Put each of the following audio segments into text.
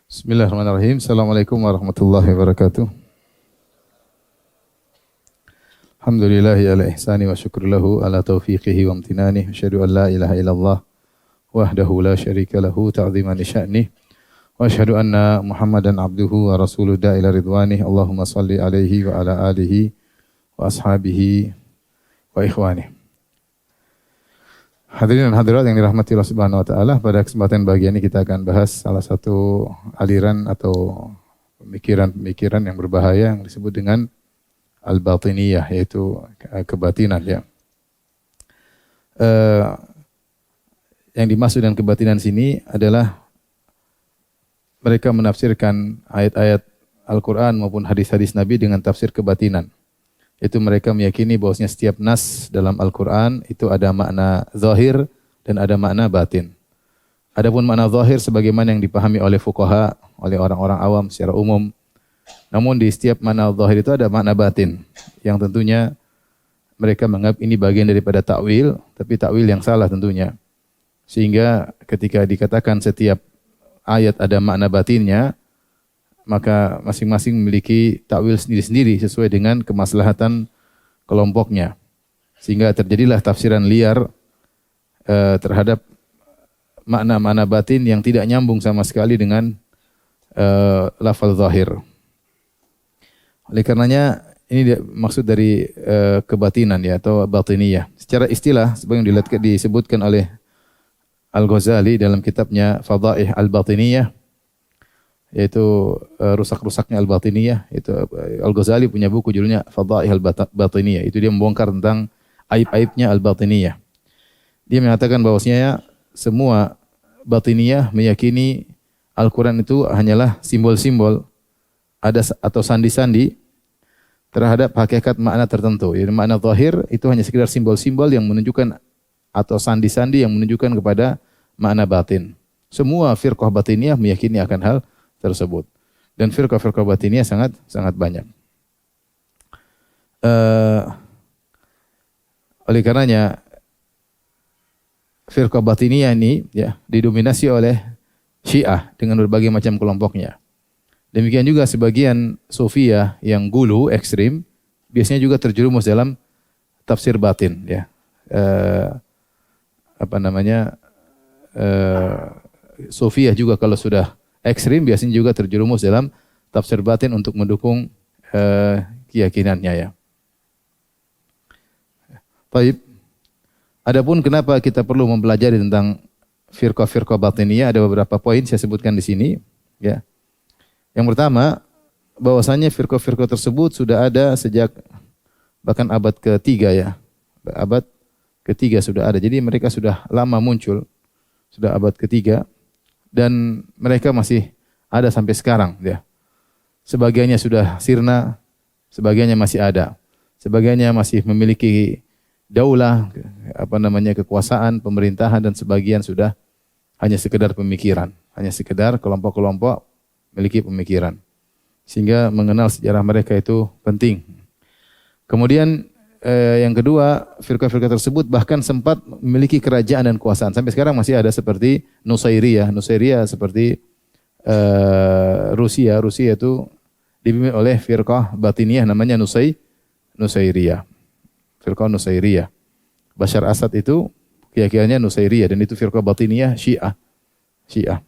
Bismillahirrahmanirrahim. Assalamualaikum warahmatullahi wabarakatuh. Alhamdulillahi ala ihsani wa syukur lahu ala taufiqihi wa amtinani. Asyhadu an la ilaha illallah wahdahu la syarika lahu ta'ziman li sya'nih. Wa asyhadu anna Muhammadan abduhu wa rasuluh ila ridwanih. Allahumma salli alaihi wa ala alihi wa ashabihi wa ikhwanih. Hadirin dan hadirat yang dirahmati Allah Subhanahu wa taala, pada kesempatan bagian ini kita akan bahas salah satu aliran atau pemikiran-pemikiran yang berbahaya yang disebut dengan al-batiniyah, yaitu kebatinan ya. Yang dimaksud dengan kebatinan sini adalah mereka menafsirkan ayat-ayat Al-Qur'an maupun hadis-hadis Nabi dengan tafsir kebatinan. Itu mereka meyakini bahwasanya setiap nas dalam Al-Quran itu ada makna zahir dan ada makna batin. Adapun makna zahir sebagaimana yang dipahami oleh fuqaha, oleh orang-orang awam secara umum. Namun di setiap makna zahir itu ada makna batin, yang tentunya mereka menganggap ini bagian daripada takwil, tapi takwil yang salah tentunya. Sehingga ketika dikatakan setiap ayat ada makna batinnya, maka masing-masing memiliki takwil sendiri-sendiri sesuai dengan kemaslahatan kelompoknya. Sehingga terjadilah tafsiran liar terhadap makna-makna batin yang tidak nyambung sama sekali dengan lafal zahir. Oleh karenanya ini maksud dari kebatinan ya, atau batiniyah. Secara istilah sebagaimana disebutkan oleh Al-Ghazali dalam kitabnya Fadhaih Al-Batiniyah, yaitu rusak-rusaknya al-batiniyah. Itu Al-Ghazali punya buku judulnya Fadhaih al-Batiniyah. Itu dia membongkar tentang aib-aibnya al-batiniyah. Dia mengatakan bahwasanya semua batiniyah meyakini Al-Quran itu hanyalah simbol-simbol atau sandi-sandi terhadap hakikat makna tertentu. Jadi makna zahir itu hanya sekedar simbol-simbol yang menunjukkan atau sandi-sandi yang menunjukkan kepada makna batin. Semua firqah batiniyah meyakini akan hal tersebut. Dan firqah-firqah batiniyah sangat banyak. Oleh karenanya firqah batiniyah ini ya didominasi oleh Syiah dengan berbagai macam kelompoknya. Demikian juga sebagian Sufiyah yang gulu ekstrim biasanya juga terjerumus dalam tafsir batin ya. Sufiyah juga kalau sudah ekstrim biasanya juga terjerumus dalam tafsir batin untuk mendukung keyakinannya ya. Baik. Adapun kenapa kita perlu mempelajari tentang firqah-firqah batiniyah, ada beberapa poin saya sebutkan di sini ya. Yang pertama, bahwasanya firqah-firqah tersebut sudah ada sejak bahkan abad ketiga ya. Abad ketiga sudah ada. Jadi mereka sudah lama muncul. Sudah abad ketiga. Dan mereka masih ada sampai sekarang ya. Sebagiannya sudah sirna, sebagiannya masih ada. Sebagiannya masih memiliki daulah, kekuasaan, pemerintahan, dan sebagian sudah hanya sekedar pemikiran, hanya sekedar kelompok-kelompok memiliki pemikiran. Sehingga mengenal sejarah mereka itu penting. Kemudian yang kedua, firqah-firqah tersebut bahkan sempat memiliki kerajaan dan kekuasaan. Sampai sekarang masih ada seperti Nusairiyah. Nusairiyah seperti Rusia. Rusia itu dipimpin oleh firqah batiniyah namanya Nusairiyah. Firqah Nusairiyah. Bashar Asad itu keyakinannya Nusairiyah dan itu firqah batiniyah Syiah.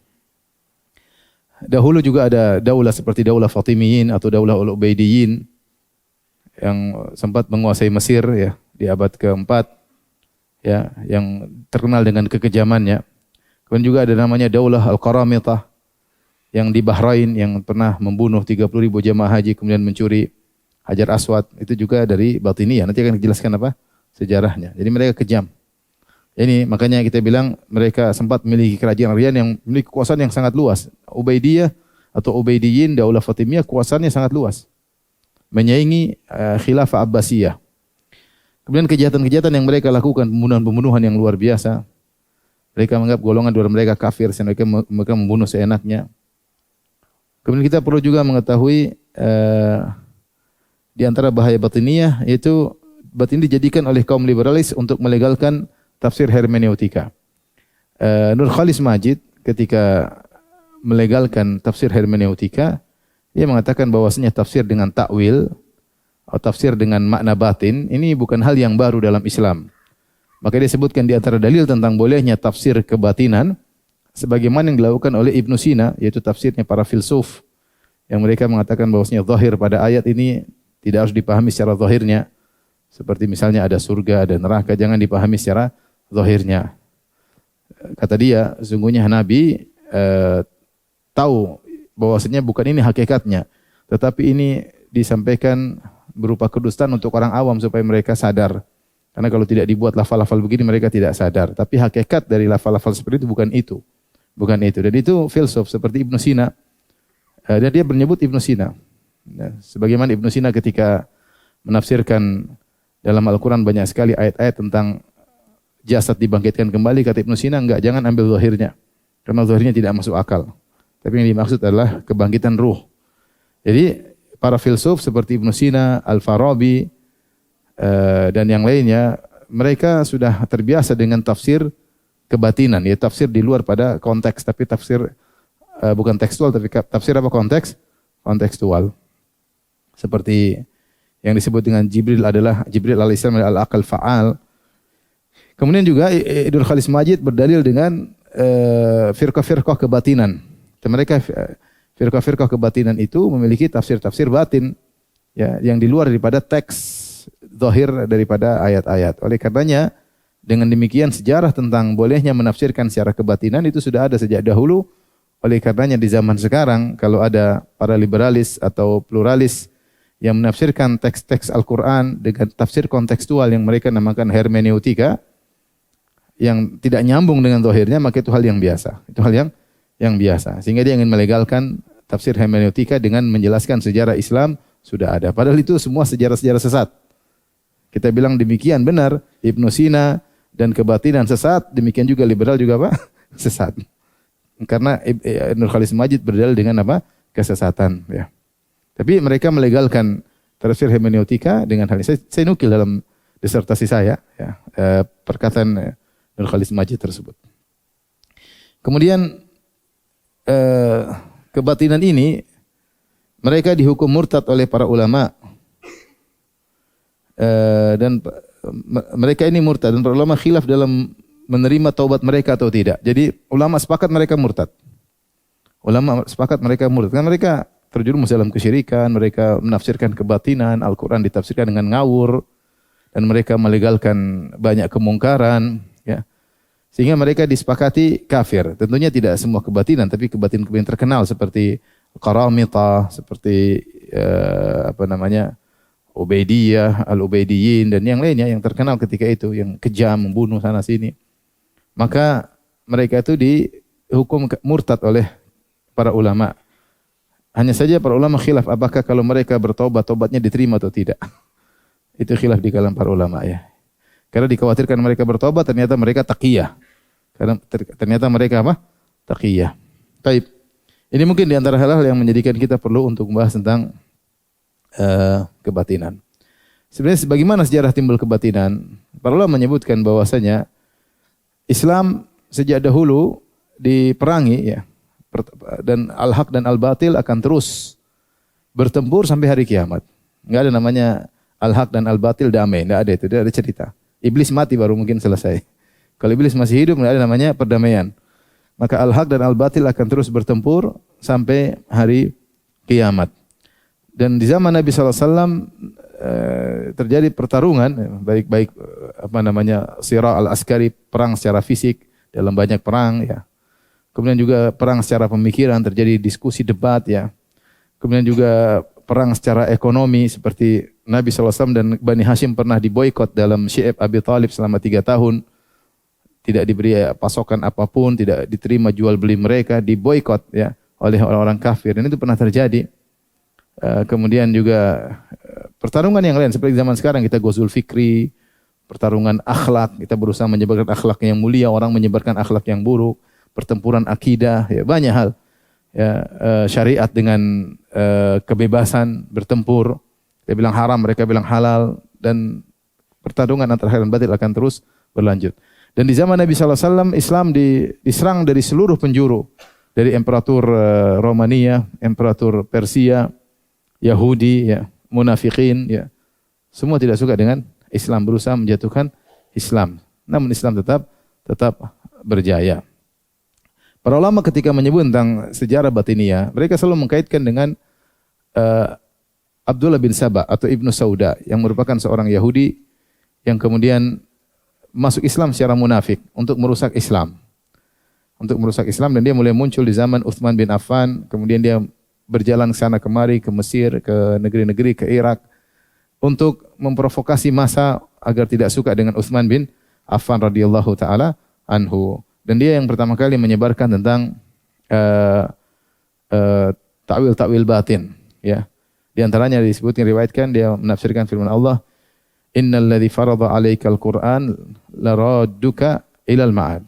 Dahulu juga ada daulah seperti daulah Fatimiyin atau daulah Ubaidiyyin yang sempat menguasai Mesir ya di abad keempat ya, yang terkenal dengan kekejamannya. Kemudian juga ada namanya Daulah Al-Qaramithah yang di Bahrain yang pernah membunuh 30.000 jemaah haji kemudian mencuri Hajar Aswad. Itu juga dari batiniyah. Nanti akan dijelaskan sejarahnya. Jadi mereka kejam. Ini makanya kita bilang mereka sempat memiliki kerajaan rian yang memiliki kekuasaan yang sangat luas. Ubaidiyah atau Ubaidiyyin Daulah Fatimiyah kuasaannya sangat luas. Menyaingi khilafah Abbasiyah. Kemudian kejahatan-kejahatan yang mereka lakukan, pembunuhan-pembunuhan yang luar biasa. Mereka menganggap golongan luar mereka kafir, sehingga mereka membunuh seenaknya. Kemudian kita perlu juga mengetahui di antara bahaya batiniyah, yaitu batin dijadikan oleh kaum liberalis untuk melegalkan tafsir hermeneutika. Nur Khalis Majid ketika melegalkan tafsir hermeneutika, dia mengatakan bahwasanya tafsir dengan takwil atau tafsir dengan makna batin ini bukan hal yang baru dalam Islam. Maka dia sebutkan di antara dalil tentang bolehnya tafsir kebatinan sebagaimana yang dilakukan oleh Ibnu Sina, yaitu tafsirnya para filsuf yang mereka mengatakan bahwasanya zahir pada ayat ini tidak harus dipahami secara zahirnya. Seperti misalnya ada surga, ada neraka, jangan dipahami secara zahirnya. Kata dia, sesungguhnya Nabi tahu bahwasanya bukan ini hakikatnya, tetapi ini disampaikan berupa kedustaan untuk orang awam supaya mereka sadar. Karena kalau tidak dibuat lafal-lafal begini mereka tidak sadar. Tapi hakikat dari lafal-lafal seperti itu bukan itu. Bukan itu. Dan itu filsuf seperti Ibnu Sina. Dan dia menyebut Ibnu Sina. Sebagaimana Ibnu Sina ketika menafsirkan dalam Al-Quran banyak sekali ayat-ayat tentang jasad dibangkitkan kembali, kata Ibnu Sina, enggak, jangan ambil zahirnya. Karena zahirnya tidak masuk akal. Tapi yang dimaksud adalah kebangkitan ruh. Jadi para filsuf seperti Ibnu Sina, Al-Farabi, dan yang lainnya, mereka sudah terbiasa dengan tafsir kebatinan, ya tafsir di luar pada konteks, tapi tafsir bukan tekstual, tapi tafsir apa konteks? Kontekstual. Seperti yang disebut dengan Jibril alaihissalam adalah al-aqal fa'al. Kemudian juga Ibnu Khalis Majid berdalil dengan firqah-firqah kebatinan. Dan mereka firqah-firqah kebatinan itu memiliki tafsir-tafsir batin, ya, yang di luar daripada teks zahir daripada ayat-ayat. Oleh karenanya dengan demikian sejarah tentang bolehnya menafsirkan secara kebatinan itu sudah ada sejak dahulu. Oleh karenanya di zaman sekarang kalau ada para liberalis atau pluralis yang menafsirkan teks-teks Al-Quran dengan tafsir kontekstual yang mereka namakan hermeneutika, yang tidak nyambung dengan zahirnya, maka itu hal yang biasa. Itu hal yang biasa. Sehingga dia ingin melegalkan tafsir hermeneutika dengan menjelaskan sejarah Islam sudah ada. Padahal itu semua sejarah-sejarah sesat. Kita bilang demikian benar, Ibnu Sina dan kebatinan sesat, demikian juga liberal juga apa? Sesat. Karena Ibnu Khalis Majid berdalil dengan apa? Kesesatan, ya. Tapi mereka melegalkan tafsir hermeneutika dengan hal ini. Saya nukil dalam disertasi saya, ya, perkataan Ibnu Khalis Majid tersebut. Kemudian kebatinan ini mereka dihukum murtad oleh para ulama. Dan mereka ini murtad dan para ulama khilaf dalam menerima taubat mereka atau tidak. Jadi ulama sepakat mereka murtad. Ulama sepakat mereka murtad. Karena mereka terjerumus dalam kesyirikan, mereka menafsirkan kebatinan, Al-Quran ditafsirkan dengan ngawur, dan mereka melegalkan banyak kemungkaran, ya. Sehingga mereka disepakati kafir. Tentunya tidak semua kebatinan, tapi kebatinan terkenal seperti Qaramita, seperti Ubaidiyah, Al-Ubaidiyin, dan yang lainnya yang terkenal ketika itu, yang kejam, membunuh sana sini. Maka mereka itu dihukum murtad oleh para ulama. Hanya saja para ulama khilaf apakah kalau mereka bertobat, tobatnya diterima atau tidak. Itu khilaf di kalangan para ulama, ya. Karena dikhawatirkan mereka bertobat, ternyata mereka taqiyah. Karena ternyata mereka apa? Taqiyah. Baik. Ini mungkin di antara hal-hal yang menjadikan kita perlu untuk membahas tentang kebatinan. Sebenarnya sebagaimana sejarah timbul kebatinan, para ulama menyebutkan bahwasanya Islam sejak dahulu diperangi, ya. Dan al-haq dan al-batil akan terus bertempur sampai hari kiamat. Enggak ada namanya al-haq dan al-batil damai, enggak ada itu, tidak ada cerita. Iblis mati baru mungkin selesai. Kalau iblis masih hidup enggak ada namanya perdamaian. Maka al-haq dan al-batil akan terus bertempur sampai hari kiamat. Dan di zaman Nabi SAW terjadi pertarungan, baik-baik sirah al-askari, perang secara fisik dalam banyak perang, ya. Kemudian juga perang secara pemikiran, terjadi diskusi debat, ya. Kemudian juga perang secara ekonomi seperti Nabi SAW dan Bani Hashim pernah diboikot dalam Syi'ab Abi Thalib selama 3 tahun. Tidak diberi pasokan apapun, tidak diterima jual beli mereka, diboikot, ya, oleh orang-orang kafir. Dan itu pernah terjadi. Kemudian juga pertarungan yang lain seperti zaman sekarang kita Ghazul Fikri, pertarungan akhlak, kita berusaha menyebarkan akhlak yang mulia, orang menyebarkan akhlak yang buruk. Pertempuran akidah, ya, banyak hal, ya, syariat dengan kebebasan bertempur. Dia bilang haram, mereka bilang halal, dan pertarungan antara hak dan batil akan terus berlanjut. Dan di zaman Nabi SAW, Islam diserang dari seluruh penjuru. dari imperator Romania, imperator Persia, Yahudi, ya, munafikin, ya, semua tidak suka dengan Islam, berusaha menjatuhkan Islam. Namun Islam tetap berjaya. Para ulama ketika menyebut tentang sejarah batiniyah, mereka selalu mengkaitkan dengan Abdullah bin Saba atau Ibnu Sauda yang merupakan seorang Yahudi yang kemudian masuk Islam secara munafik untuk merusak Islam. Untuk merusak Islam, dan dia mulai muncul di zaman Utsman bin Affan, kemudian dia berjalan ke sana kemari, ke Mesir, ke negeri-negeri, ke Irak untuk memprovokasi massa agar tidak suka dengan Utsman bin Affan radhiyallahu taala anhu. Dan dia yang pertama kali menyebarkan tentang takwil batin, ya. Di antaranya disebutkan, riwayatkan, dia menafsirkan firman Allah, innal ladzi farada 'alaikal Qur'an laradduka ilal ma'ad.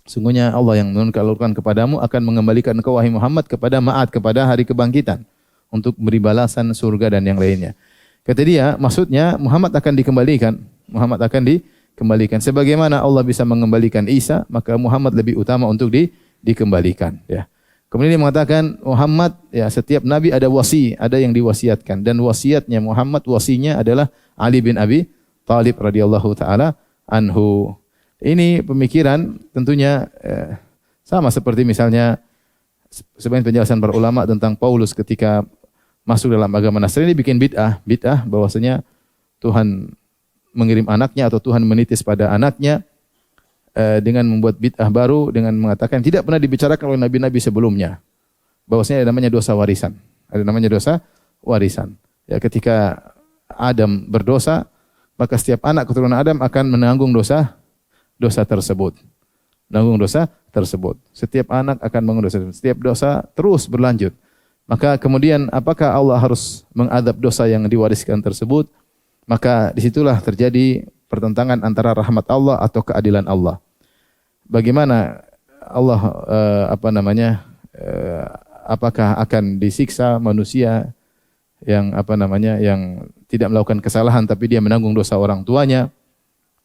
Sungguhnya Allah yang menurunkan Al-Qur'an kepadamu akan mengembalikan engkau wahai Muhammad kepada ma'ad, kepada hari kebangkitan, untuk beri balasan surga dan yang lainnya. Kata dia, maksudnya Muhammad akan dikembalikan. Muhammad akan dikembalikan. Sebagaimana Allah bisa mengembalikan Isa, maka Muhammad lebih utama untuk dikembalikan, ya. Kemudian dia mengatakan Muhammad, ya, setiap nabi ada wasi, ada yang diwasiatkan, dan wasiatnya Muhammad, wasinya adalah Ali bin Abi Thalib radhiyallahu taala anhu. Ini pemikiran tentunya sama seperti misalnya sebagian penjelasan para ulama tentang Paulus ketika masuk dalam agama Nasrani, bikin bid'ah bahwasanya Tuhan mengirim anaknya atau Tuhan menitis pada anaknya, dengan membuat bid'ah baru dengan mengatakan tidak pernah dibicarakan oleh nabi-nabi sebelumnya, bahwasanya ada namanya dosa warisan. Ada namanya dosa warisan. Ya, ketika Adam berdosa, maka setiap anak keturunan Adam akan menanggung dosa tersebut. Menanggung dosa tersebut. Setiap anak akan menanggung dosa tersebut. Setiap dosa terus berlanjut. Maka kemudian apakah Allah harus mengadab dosa yang diwariskan tersebut? Maka disitulah terjadi pertentangan antara rahmat Allah atau keadilan Allah. Bagaimana Allah apakah akan disiksa manusia yang yang tidak melakukan kesalahan tapi dia menanggung dosa orang tuanya?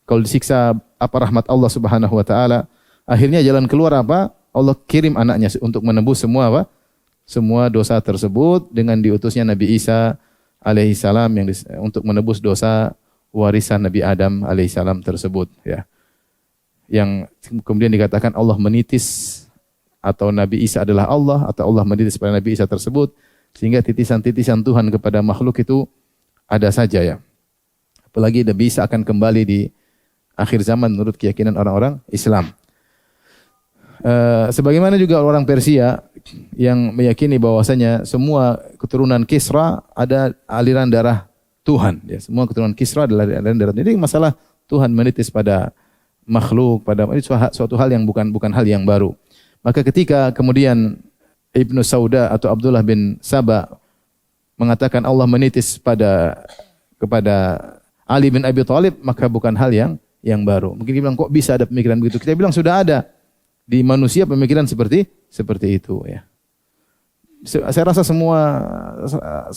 Kalau disiksa, apa rahmat Allah Subhanahu wa taala? Akhirnya jalan keluar apa? Allah kirim anaknya untuk menebus semua dosa tersebut dengan diutusnya Nabi Isa alaihi salam untuk menebus dosa warisan Nabi Adam alaihi salam tersebut, ya. Yang kemudian dikatakan Allah menitis, atau Nabi Isa adalah Allah, atau Allah menitis pada Nabi Isa tersebut, sehingga titisan-titisan Tuhan kepada makhluk itu ada saja, ya. Apalagi Nabi Isa akan kembali di akhir zaman menurut keyakinan orang-orang Islam. Sebagaimana juga orang Persia yang meyakini bahwasanya semua keturunan Kisra ada aliran darah Tuhan, ya. Semua keturunan Kisra adalah aliran darah. Jadi masalah Tuhan menitis pada makhluk, pada itu suatu hal yang bukan hal yang baru. Maka ketika kemudian Ibnu Sauda atau Abdullah bin Saba mengatakan Allah menitis kepada Ali bin Abi Thalib, maka bukan hal yang baru. Mungkin kita bilang kok bisa ada pemikiran begitu? Kita bilang sudah ada di manusia pemikiran seperti itu, ya. Saya rasa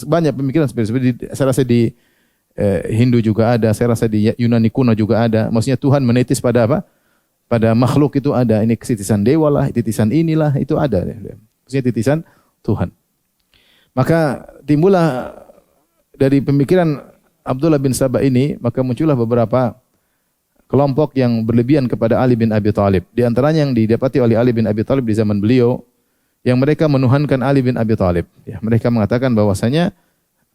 banyak pemikiran seperti itu. Saya rasa di Hindu juga ada, saya rasa di Yunani kuno juga ada. Maksudnya Tuhan menitis pada apa? Pada makhluk itu ada. Ini titisan dewa lah, titisan inilah, itu ada. Maksudnya titisan Tuhan. Maka timbullah dari pemikiran Abdullah bin Saba ini, maka muncullah beberapa kelompok yang berlebihan kepada Ali bin Abi Thalib. Di antaranya yang didapati oleh Ali bin Abi Thalib di zaman beliau, yang mereka menuhankan Ali bin Abi Thalib. Ya, mereka mengatakan bahwasanya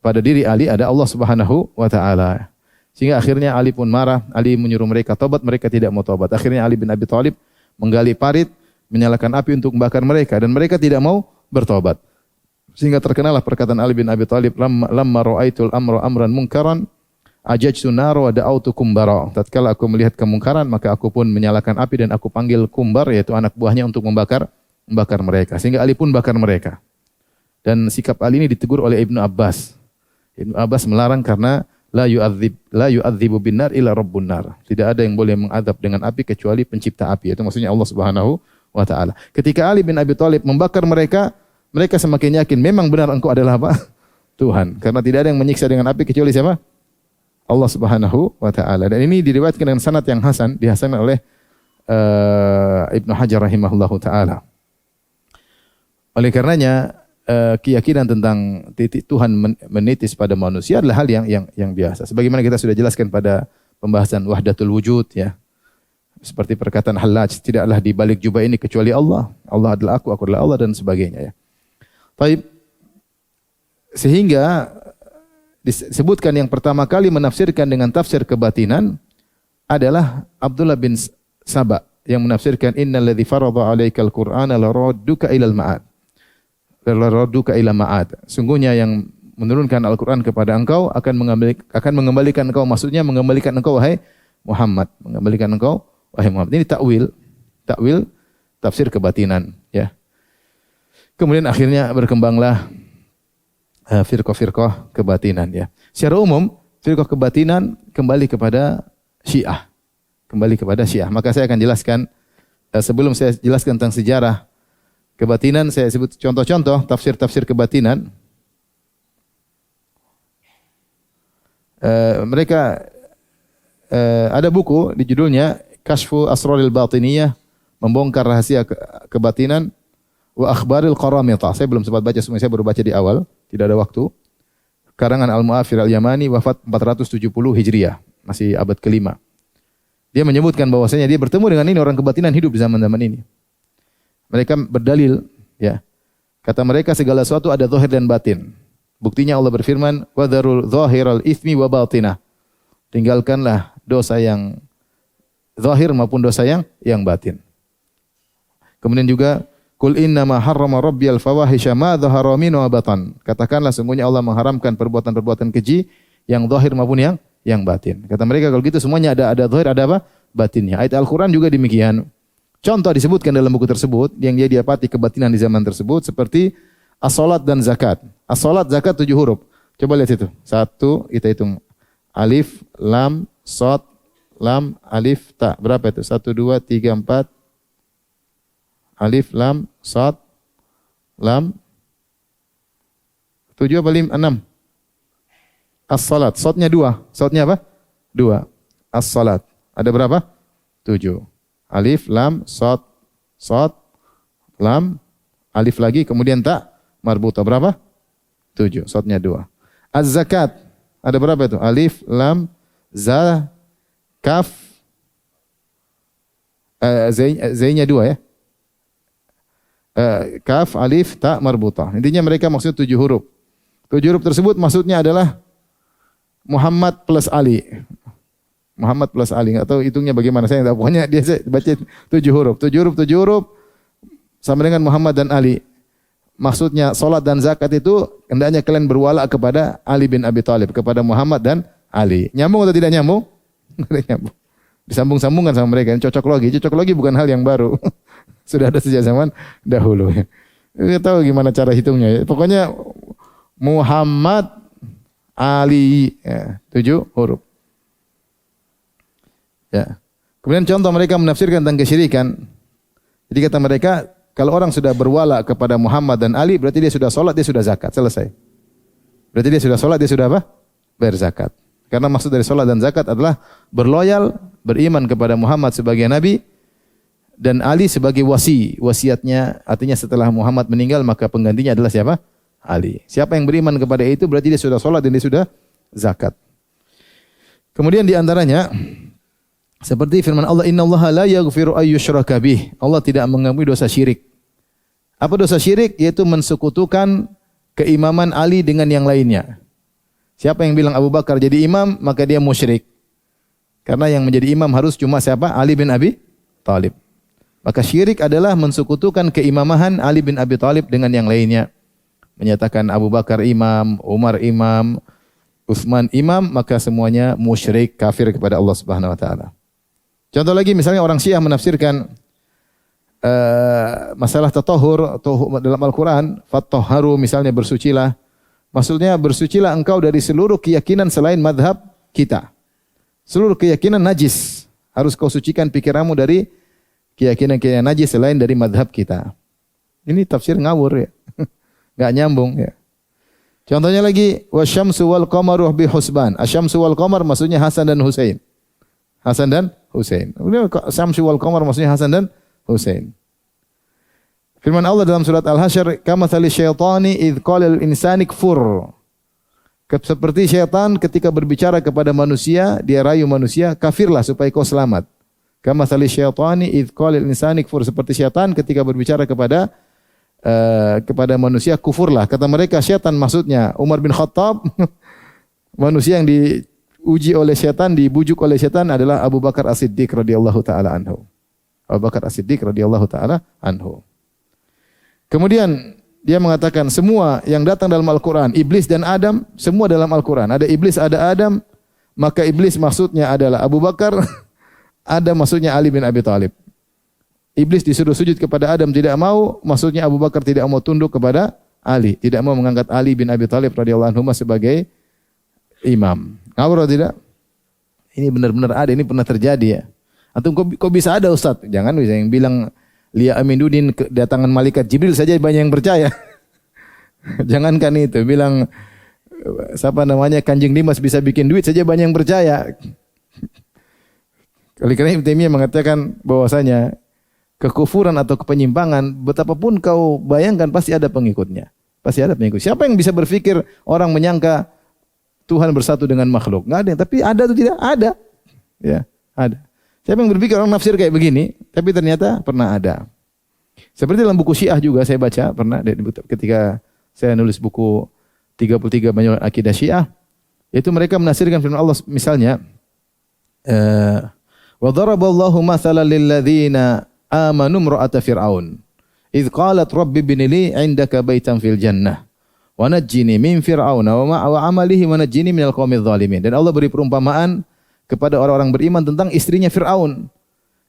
pada diri Ali ada Allah Subhanahu wa taala. Sehingga akhirnya Ali pun marah, Ali menyuruh mereka tobat, mereka tidak mau tobat. Akhirnya Ali bin Abi Thalib menggali parit, menyalakan api untuk membakar mereka, dan mereka tidak mau bertobat. Sehingga terkenalah perkataan Ali bin Abi Thalib, lamma ra'aitul amran munkaran ajajtu nara wa da'autu kumbara. Tatkala aku melihat kemungkaran, maka aku pun menyalakan api dan aku panggil kumbar, yaitu anak buahnya, untuk membakar mereka. Sehingga Ali pun bakar mereka. Dan sikap Ali ini ditegur oleh Ibnu Abbas. Ibnu Abbas melarang karena la yu'adzibu binnar illa rabbun nar. Tidak ada yang boleh mengadab dengan api kecuali pencipta api. Itu maksudnya Allah Subhanahu wa taala. Ketika Ali bin Abi Thalib membakar mereka, mereka semakin yakin memang benar engkau adalah apa? Tuhan. Karena tidak ada yang menyiksa dengan api kecuali siapa? Allah Subhanahu wa taala. Dan ini diriwayatkan dengan sanad yang hasan, dihasankan oleh Ibnu Hajar rahimahullahu taala. Oleh karenanya keyakinan tentang titik Tuhan menitis pada manusia adalah hal yang biasa. Sebagaimana kita sudah jelaskan pada pembahasan wahdatul wujud ya. Seperti perkataan Hallaj, tidaklah di balik jubah ini kecuali Allah. Allah adalah aku adalah Allah dan sebagainya ya. Baik. Sehingga disebutkan yang pertama kali menafsirkan dengan tafsir kebatinan adalah Abdullah bin Saba yang menafsirkan innalladzi farada 'alaikal qur'ana laradduka ilal ma'ad. Laradduka ila ma'ad. Sungguhnya yang menurunkan Al-Qur'an kepada engkau akan mengembalikan engkau, maksudnya mengembalikan engkau wahai Muhammad, mengembalikan engkau wahai Muhammad. Ini takwil tafsir kebatinan ya. Kemudian akhirnya berkembanglah firqah-firqah kebatinan ya. Secara umum firqah kebatinan kembali kepada Syiah. Kembali kepada Syiah. Maka saya akan jelaskan sebelum saya jelaskan tentang sejarah kebatinan, saya sebut contoh-contoh tafsir-tafsir kebatinan. Mereka ada buku di judulnya Kashfu Asraril Batiniyah, membongkar rahasia kebatinan, wa akhbaril qaramita. Saya belum sempat baca semua, saya baru baca di awal, tidak ada waktu. Karangan Al-Mu'afir Al-Yamani, wafat 470 Hijriah, masih abad ke-5. Dia menyebutkan bahwasanya dia bertemu dengan ini orang kebatinan hidup di zaman-zaman ini. Mereka berdalil ya. Kata mereka segala sesuatu ada zahir dan batin. Buktinya Allah berfirman, wa dzarul zahiral itsmi wa batinah. Tinggalkanlah dosa yang zahir maupun dosa yang batin. Kemudian juga qul innama harrama rabbiyal fawahisha ma dzahara minhu wa batan. Katakanlah sungguhnya Allah mengharamkan perbuatan-perbuatan keji yang zahir maupun yang batin. Kata mereka kalau gitu semuanya ada zahir ada apa? Batinnya. Ayat Al-Qur'an juga demikian. Contoh disebutkan dalam buku tersebut yang dia dapati kebatinan di zaman tersebut seperti as-salat dan zakat. As-salat, zakat 7 huruf. Coba lihat itu. 1 kita hitung. Alif, lam, shad, lam, alif, ta. Berapa itu? 1 2 3 4. Alif, lam, shad, lam. 7 apa 6? As-salat. Shadnya 2. Shadnya apa? 2. As-salat. Ada berapa? 7. Alif, lam, shad, lam, alif lagi, kemudian ta, marbuta. Berapa? 7. Shadnya 2. Az-zakat. Ada berapa itu? Alif, lam, za, kaf, zainya 2 ya. Kaf, alif, ta, marbuta. Intinya mereka maksudnya 7 huruf. 7 huruf tersebut maksudnya adalah Muhammad plus Ali. Muhammad plus Ali, enggak tahu hitungnya bagaimana, saya enggak tahu. Pokoknya dia baca 7 huruf. 7 huruf sama dengan Muhammad dan Ali. Maksudnya salat dan zakat itu hendaknya kalian berwala kepada Ali bin Abi Thalib, kepada Muhammad dan Ali. Nyambung atau tidak nyambung? Tidak nyambung. Disambung-sambungkan sama mereka. Cocok logi bukan hal yang baru. Sudah ada sejak zaman dahulu. Kita tahu gimana cara hitungnya. Pokoknya Muhammad Ali ya, 7 huruf. Ya. Kemudian contoh mereka menafsirkan tentang kesyirikan. Jadi kata mereka, kalau orang sudah berwala kepada Muhammad dan Ali, berarti dia sudah sholat, dia sudah zakat. Selesai. Berarti dia sudah sholat, dia sudah apa? Berzakat. Karena maksud dari sholat dan zakat adalah berloyal, beriman kepada Muhammad sebagai Nabi, dan Ali sebagai wasiatnya. Artinya setelah Muhammad meninggal, maka penggantinya adalah siapa? Ali. Siapa yang beriman kepada itu, berarti dia sudah sholat dan dia sudah zakat. Kemudian di antaranya, seperti firman Allah, innallaha la yaghfiru ayyushraka bih. Allah tidak mengampuni dosa syirik. Apa dosa syirik? Yaitu mensekutukan keimaman Ali dengan yang lainnya. Siapa yang bilang Abu Bakar jadi imam, maka dia musyrik. Karena yang menjadi imam harus cuma siapa? Ali bin Abi Thalib. Maka syirik adalah mensekutukan keimamahan Ali bin Abi Thalib dengan yang lainnya. Menyatakan Abu Bakar imam, Umar imam, Utsman imam, maka semuanya musyrik, kafir kepada Allah Subhanahu wa taala. Contoh lagi misalnya orang Syiah menafsirkan masalah tatahur dalam Al-Quran, fattahharu misalnya bersucilah. Maksudnya bersucilah engkau dari seluruh keyakinan selain madhab kita. Seluruh keyakinan najis. Harus kau sucikan pikiranmu dari keyakinan-keyakinan najis selain dari madhab kita. Ini tafsir ngawur ya. Enggak nyambung ya. Contohnya lagi, wasyamsu wal qamaru bihusban. Asyamsu wal qamar maksudnya Hasan dan Husain. Hasan dan Husain. Syamsu wal qamar maksudnya Hasan dan Husain. Firman Allah dalam surat Al-Hasyr, "Kamatsali syaitani idz qala lil insani kfur." Seperti syaitan ketika berbicara kepada manusia, dia rayu manusia, kafirlah supaya kau selamat. Kamatsali syaitani idz qala lil insani kfur. Seperti syaitan ketika berbicara kepada manusia, kufurlah. Kata mereka syaitan maksudnya Umar bin Khattab. Manusia yang diuji oleh syaitan, dibujuk oleh syaitan adalah Abu Bakar As-Siddiq radhiyallahu taala anhu. Abu Bakar As-Siddiq radhiyallahu taala anhu. Kemudian dia mengatakan semua yang datang dalam Al-Quran, iblis dan Adam, semua dalam Al-Quran. Ada iblis, ada Adam, maka iblis maksudnya adalah Abu Bakar, Adam maksudnya Ali bin Abi Thalib. Iblis disuruh sujud kepada Adam, tidak mau, maksudnya Abu Bakar tidak mau tunduk kepada Ali, tidak mau mengangkat Ali bin Abi Thalib radhiyallahu anhu sebagai imam. Ngawur atau tidak? Ini benar-benar ada, ini pernah terjadi ya. Atau kok bisa ada Ustaz? Jangan bisa yang bilang Lia Aminuddin kedatangan malaikat Jibril saja banyak yang percaya. Jangankan itu, bilang siapa namanya Kanjeng Dimas bisa bikin duit saja banyak yang percaya. Oleh karena Ibnu Taimiyah mengatakan bahwasanya kekufuran atau kepenyimpangan betapapun kau bayangkan pasti ada pengikutnya. Pasti ada pengikut. Siapa yang bisa berpikir orang menyangka Tuhan bersatu dengan makhluk? Enggak ada, tapi ada atau tidak? Ada. Ya, ada. Siapa yang berpikir orang nafsir kayak begini, tapi ternyata pernah ada. Seperti dalam buku Syiah juga saya baca, pernah ketika saya nulis buku 33 Banyak Akidah Syiah, yaitu mereka menafsirkan firman Allah misalnya, wa daraballahu mathalan lil ladzina amanu imra'ata fir'aun idz qalat rabbi ibn li 'indaka baitan fil jannah wa najjini min fir'auna wa amalihi wa najjini minal qaumidz zalimin. Dan Allah beri perumpamaan kepada orang-orang beriman tentang istrinya Fir'aun.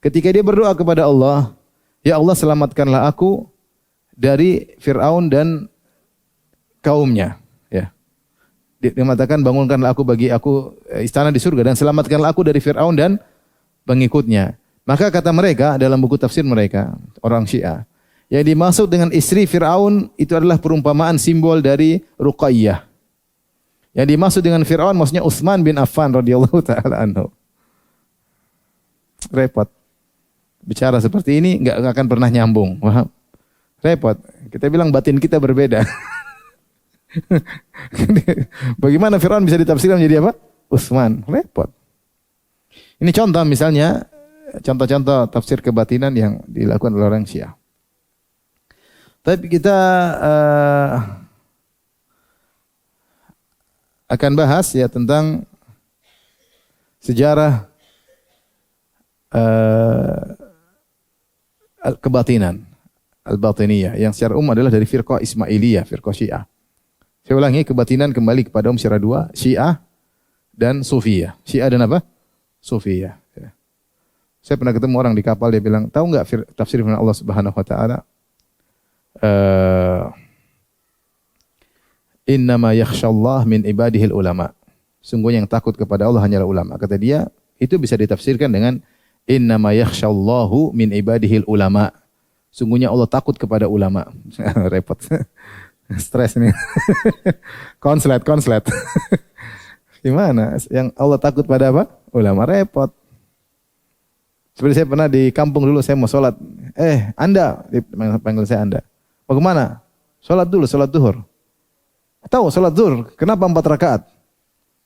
Ketika dia berdoa kepada Allah, ya Allah selamatkanlah aku dari Fir'aun dan kaumnya. Ya. Dia mengatakan bangunkanlah aku bagi aku istana di surga dan selamatkanlah aku dari Fir'aun dan pengikutnya. Maka kata mereka dalam buku tafsir mereka, orang Syiah, yang dimaksud dengan istri Fir'aun itu adalah perumpamaan simbol dari Ruqayyah. Yang dimaksud dengan Fir'aun maksudnya Utsman bin Affan radhiyallahu taala anhu. Repot. Bicara seperti ini enggak akan pernah nyambung. Paham? Repot. Kita bilang batin kita berbeda. Bagaimana Fir'aun bisa ditafsirkan menjadi apa? Utsman. Repot. Ini contoh misalnya, contoh-contoh tafsir kebatinan yang dilakukan oleh orang Syiah. Tapi kita akan bahas ya tentang sejarah kebatinan, al-batiniyah, yang secara umum adalah dari firqah Ismailiyah, firqah Syiah. Saya ulangi, kebatinan kembali kepada secara dua, Syiah dan Sufiyah. Syiah dan apa? Sufiyah. Ya. Saya pernah ketemu orang di kapal, dia bilang, tahu nggak tafsir firman Allah Subhanahu Wa Taala? Innama yakhshallah min ibadihil ulama. Sungguhnya yang takut kepada Allah hanyalah ulama. Kata dia, itu bisa ditafsirkan dengan innama yakhshallahu min ibadihil ulama. Sungguhnya Allah takut kepada ulama. Repot. Stres nih. Konslet. Gimana? Yang Allah takut pada apa? Ulama. Repot. Seperti saya pernah di kampung dulu, saya mau sholat. Anda, panggil saya Anda. Bagaimana? Sholat dulu, sholat duhur. Tahu sholat zuhur, kenapa 4 rakaat?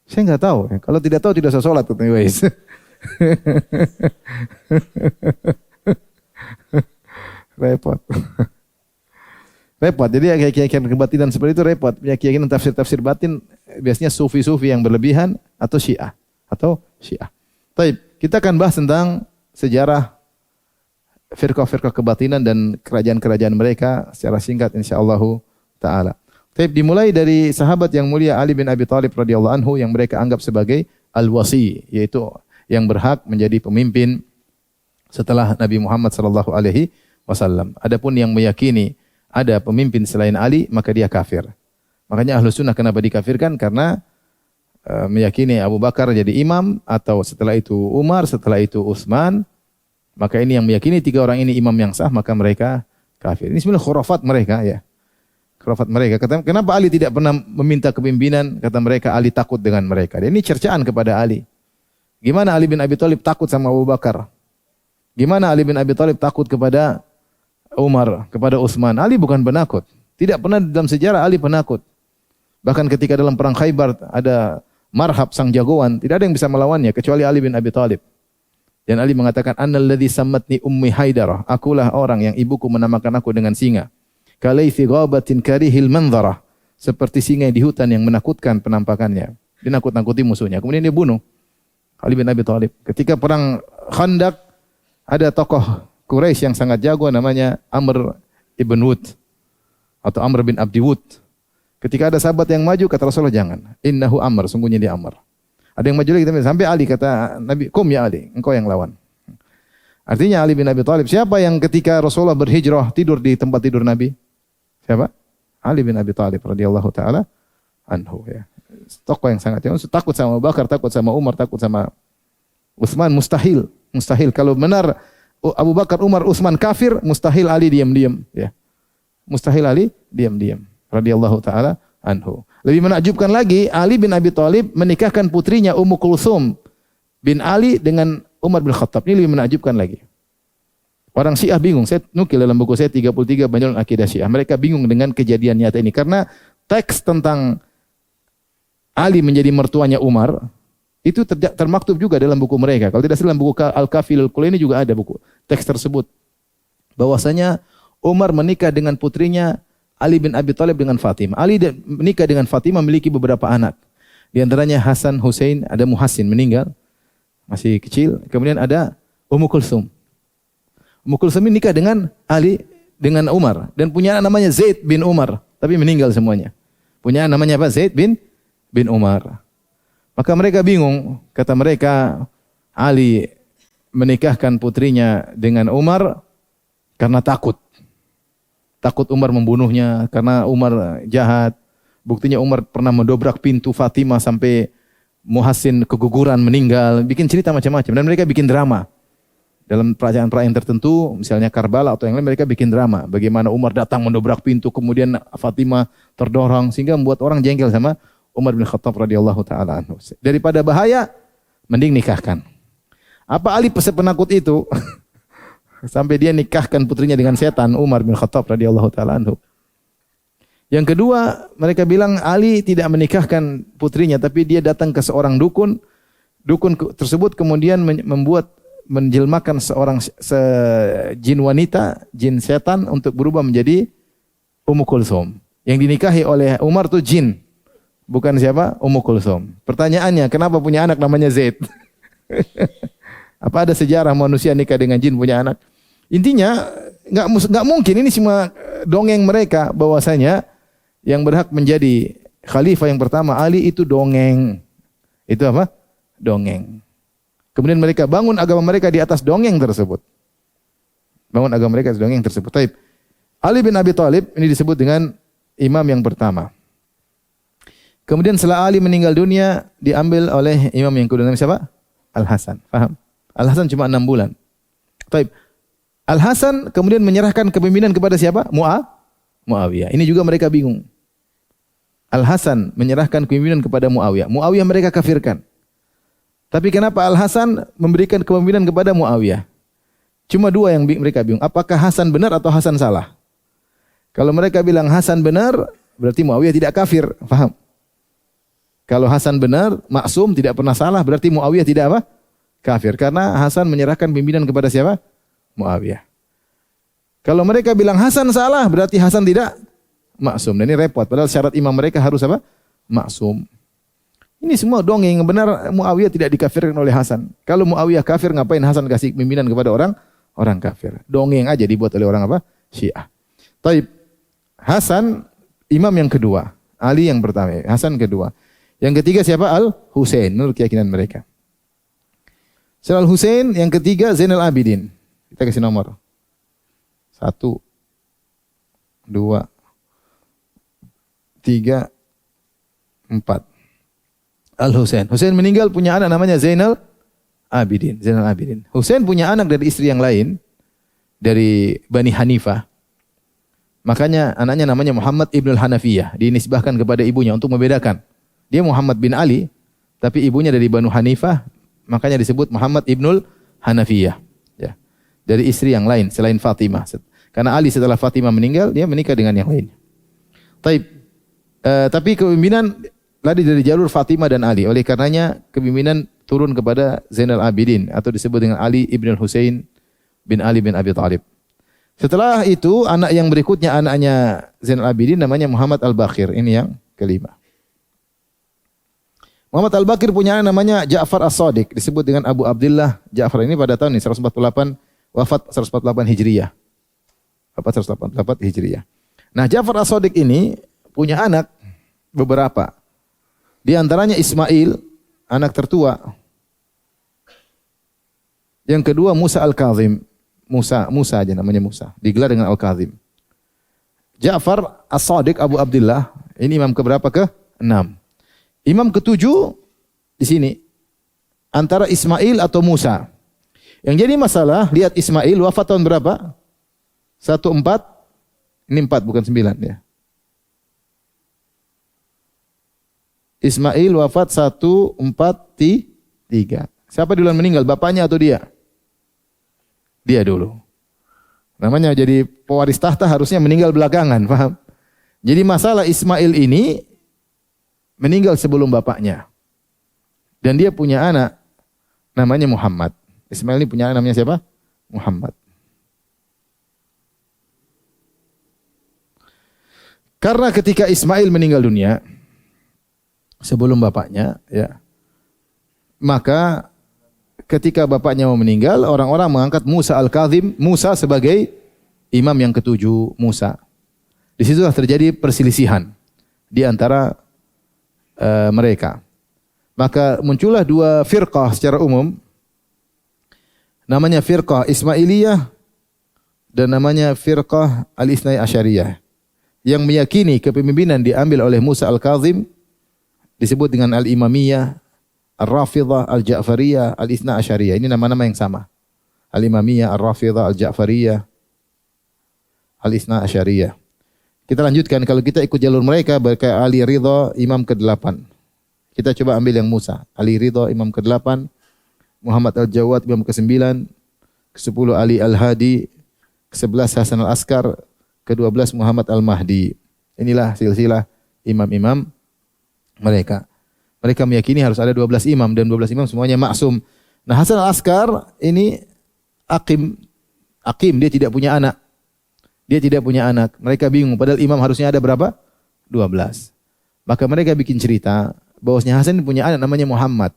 Saya enggak tahu. Kalau tidak tahu tidak usah sholat, katanya Wais. Repot. Repot. Jadi keyakinan kebatinan seperti itu repot. Keyakinan tafsir-tafsir batin biasanya sufi-sufi yang berlebihan atau Syiah. Baik, kita akan bahas tentang sejarah firqah-firqah kebatinan dan kerajaan-kerajaan mereka secara singkat insyaallah taala. Tapi dimulai dari sahabat yang mulia Ali bin Abi Thalib radhiyallahu anhu yang mereka anggap sebagai al-wasi, yaitu yang berhak menjadi pemimpin setelah Nabi Muhammad sallallahu alaihi wasallam. Adapun yang meyakini ada pemimpin selain Ali, maka dia kafir. Makanya Ahlus Sunnah kenapa dikafirkan? Karena meyakini Abu Bakar jadi imam, atau setelah itu Umar, setelah itu Utsman, maka ini yang meyakini 3 orang ini imam yang sah, maka mereka kafir. Ini sebenarnya khurafat mereka ya. Khurafat mereka. Kata, kenapa Ali tidak pernah meminta kepimpinan? Kata mereka, Ali takut dengan mereka. Dan ini cercaan kepada Ali. Gimana Ali bin Abi Thalib takut sama Abu Bakar? Gimana Ali bin Abi Thalib takut kepada Umar, kepada Utsman. Ali bukan penakut. Tidak pernah dalam sejarah Ali penakut. Bahkan ketika dalam perang Khaybar ada Marhab sang jagoan, tidak ada yang bisa melawannya kecuali Ali bin Abi Thalib. Dan Ali mengatakan, "Annalladzi sammatni ummi Haidarah." Akulah orang yang ibuku menamakan aku dengan singa. Kalaithi ghabatin karihil manzarah. Seperti singa di hutan yang menakutkan penampakannya. Dia nakut-nakuti musuhnya. Kemudian dia bunuh Ali bin Abi Thalib. Ketika perang Khandaq, ada tokoh Quraisy yang sangat jago namanya Amr ibn Wud atau Amr bin Abdi Wud. Ketika ada sahabat yang maju, kata Rasulullah, jangan. Innahu Amr, sungguhnya dia Amr. Ada yang maju lagi, sampai Ali, kata Nabi, kum ya Ali, engkau yang lawan. Artinya Ali bin Abi Thalib. Siapa yang ketika Rasulullah berhijrah tidur di tempat tidur Nabi? Siapa? Ali bin Abi Thalib radhiyallahu taala anhu, ya. Tokoh yang sangat takut sama Abu Bakar, takut sama Umar, takut sama Utsman, mustahil. Mustahil. Kalau benar Abu Bakar, Umar, Utsman kafir, mustahil Ali diam-diam, ya. Mustahil Ali diam-diam radhiyallahu taala anhu. Lebih menakjubkan lagi, Ali bin Abi Thalib menikahkan putrinya Ummu Kulsum bin Ali dengan Umar bin Khattab. Ini lebih menakjubkan lagi. Orang Syiah bingung. Saya nukil dalam buku saya 33 Banyolun Akidah Syiah. Mereka bingung dengan kejadian nyata ini karena teks tentang Ali menjadi mertuanya Umar itu termaktub juga dalam buku mereka. Kalau tidak salah dalam buku Al-Kafil Al-Kulaini juga ada buku teks tersebut. Bahwasanya Umar menikah dengan putrinya Ali bin Abi Thalib dengan Fatimah. Ali menikah dengan Fatimah, memiliki beberapa anak. Di antaranya Hasan, Hussein, ada Muhassin meninggal, masih kecil. Kemudian ada Ummu Kulsum. Ummu Kulsum ini nikah dengan Ali, dengan Umar. Dan punya anak namanya Zaid bin Umar. Tapi meninggal semuanya. Punya anak namanya apa? Zaid bin Umar. Maka mereka bingung. Kata mereka, Ali menikahkan putrinya dengan Umar karena takut. Takut Umar membunuhnya karena Umar jahat. Buktinya Umar pernah mendobrak pintu Fatimah sampai Muhassin keguguran meninggal. Bikin cerita macam-macam. Dan mereka bikin drama. Dalam perayaan-perayaan tertentu, misalnya Karbala atau yang lain, mereka bikin drama. Bagaimana Umar datang mendobrak pintu, kemudian Fatimah terdorong. Sehingga membuat orang jengkel sama Umar bin Khattab radhiyallahu ta'ala anhu. Daripada bahaya, mending nikahkan. Apa Ali penakut itu? Sampai dia nikahkan putrinya dengan setan, Umar bin Khattab radhiyallahu taala anhu. Yang kedua, mereka bilang Ali tidak menikahkan putrinya, tapi dia datang ke seorang dukun. Dukun tersebut kemudian menjelmakan seorang jin wanita, jin setan untuk berubah menjadi Ummu Kulsum. Yang dinikahi oleh Umar itu jin, bukan siapa? Ummu Kulsum. Pertanyaannya, kenapa punya anak namanya Zaid? Apa ada sejarah manusia nikah dengan jin punya anak? Intinya nggak mungkin, ini semua dongeng mereka bahwasanya yang berhak menjadi khalifah yang pertama Ali itu dongeng. Itu apa? Dongeng. Kemudian mereka bangun agama mereka di atas dongeng tersebut. Bangun agama mereka di dongeng tersebut. Taib. Ali bin Abi Thalib ini disebut dengan imam yang pertama. Kemudian setelah Ali meninggal dunia diambil oleh imam yang kedua, namanya siapa? Al-Hasan. Paham? Al-Hasan cuma 6 bulan. Taib. Al-Hasan kemudian menyerahkan kepemimpinan kepada siapa? Muawiyah. Ini juga mereka bingung. Al-Hasan menyerahkan kepemimpinan kepada Muawiyah. Muawiyah mereka kafirkan. Tapi kenapa Al-Hasan memberikan kepemimpinan kepada Muawiyah? Cuma dua yang mereka bingung. Apakah Hasan benar atau Hasan salah? Kalau mereka bilang Hasan benar, berarti Muawiyah tidak kafir. Faham? Kalau Hasan benar, maksum, tidak pernah salah, berarti Muawiyah tidak apa? Kafir. Karena Hasan menyerahkan pimpinan kepada siapa? Muawiyah. Kalau mereka bilang Hasan salah, berarti Hasan tidak maksum. Dan ini repot. Padahal syarat imam mereka harus apa? Maksum. Ini semua dongeng. Benar Muawiyah tidak dikafirkan oleh Hasan. Kalau Muawiyah kafir, ngapain Hasan kasih pimpinan kepada orang kafir? Dongeng aja dibuat oleh orang apa? Syiah. Taib. Hasan imam yang kedua. Ali yang pertama. Hasan kedua. Yang ketiga siapa? Al-Husain. Menurut keyakinan mereka. Setelah Al-Husain, yang ketiga Zainal Abidin. Kita kasih nomor. 1, 2, 3, 4. Al-Husain. Husain meninggal punya anak namanya Zainal Abidin. Zainal Abidin. Husain punya anak dari istri yang lain. Dari Bani Hanifah. Makanya anaknya namanya Muhammad ibnul Hanafiyah. Dinisbahkan kepada ibunya untuk membedakan. Dia Muhammad bin Ali. Tapi ibunya dari Banu Hanifah. Makanya disebut Muhammad ibnul Hanafiyah. Dari istri yang lain selain Fatimah. Karena Ali setelah Fatimah meninggal, dia menikah dengan yang lain. Tapi kepemimpinan lari dari jalur Fatimah dan Ali. Oleh karenanya kepemimpinan turun kepada Zainal Abidin atau disebut dengan Ali ibn Husain bin Ali bin Abi Thalib. Setelah itu anak yang berikutnya anaknya Zainal Abidin namanya Muhammad Al-Baqir. Ini yang kelima. Muhammad Al-Baqir punya anak namanya Ja'far As-Shadiq, disebut dengan Abu Abdullah. Ja'far ini pada tahun 148 wafat 148 Hijriyah. Wafat 148 Hijriyah. Nah, Ja'far As-Shadiq ini punya anak beberapa. Di antaranya Ismail, anak tertua. Yang kedua Musa Al-Kazim. Musa aja namanya Musa. Digelar dengan Al-Kazim. Ja'far As-Shadiq Abu Abdullah, ini imam keberapa? Ke-6. Imam ketujuh di sini antara Ismail atau Musa. Yang jadi masalah, lihat Ismail wafat tahun berapa? 14, ini 4 bukan 9 ya. Ismail wafat 143. Siapa duluan meninggal? Bapaknya atau dia? Dia dulu. Namanya jadi pewaris tahta harusnya meninggal belakangan, paham? Jadi masalah Ismail ini meninggal sebelum bapaknya. Dan dia punya anak namanya Muhammad. Ismail ini punya anak namanya siapa? Muhammad. Karena ketika Ismail meninggal dunia sebelum bapaknya, ya, maka ketika bapaknya mau meninggal, orang-orang mengangkat Musa Al-Kazim, Musa sebagai imam yang ketujuh, Musa. Di situlah terjadi perselisihan di antara mereka. Maka muncullah dua firqah secara umum. Namanya firqah Ismailiyah dan namanya firqah Al-Ithnai Asyariyah. Yang meyakini kepemimpinan diambil oleh Musa Al-Kazim disebut dengan Al-Imamiyah, Al-Rafidhah, Al-Ja'fariyah, Al-Ithna Asyariyah. Ini nama-nama yang sama. Al-Imamiyah, Al-Rafidhah, Al-Ja'fariyah, Al-Ithna Asyariyah. Kita lanjutkan, kalau kita ikut jalur mereka, kayak Ali Ridha, imam ke-8. Kita coba ambil yang Musa. Ali Ridha, imam ke-8. Muhammad Al-Jawad, imam ke-9. Ke-10 Ali Al-Hadi. Ke-11 Hasan Al-Askar. Ke-12 Muhammad Al-Mahdi. Inilah silsilah imam-imam mereka. Mereka meyakini harus ada 12 imam dan 12 imam semuanya maksum. Nah, Hasan Al-Askar ini Akim, dia tidak punya anak. Dia tidak punya anak. Mereka bingung. Padahal imam harusnya ada berapa? 12. Maka mereka bikin cerita bahwasanya Hasan punya anak namanya Muhammad.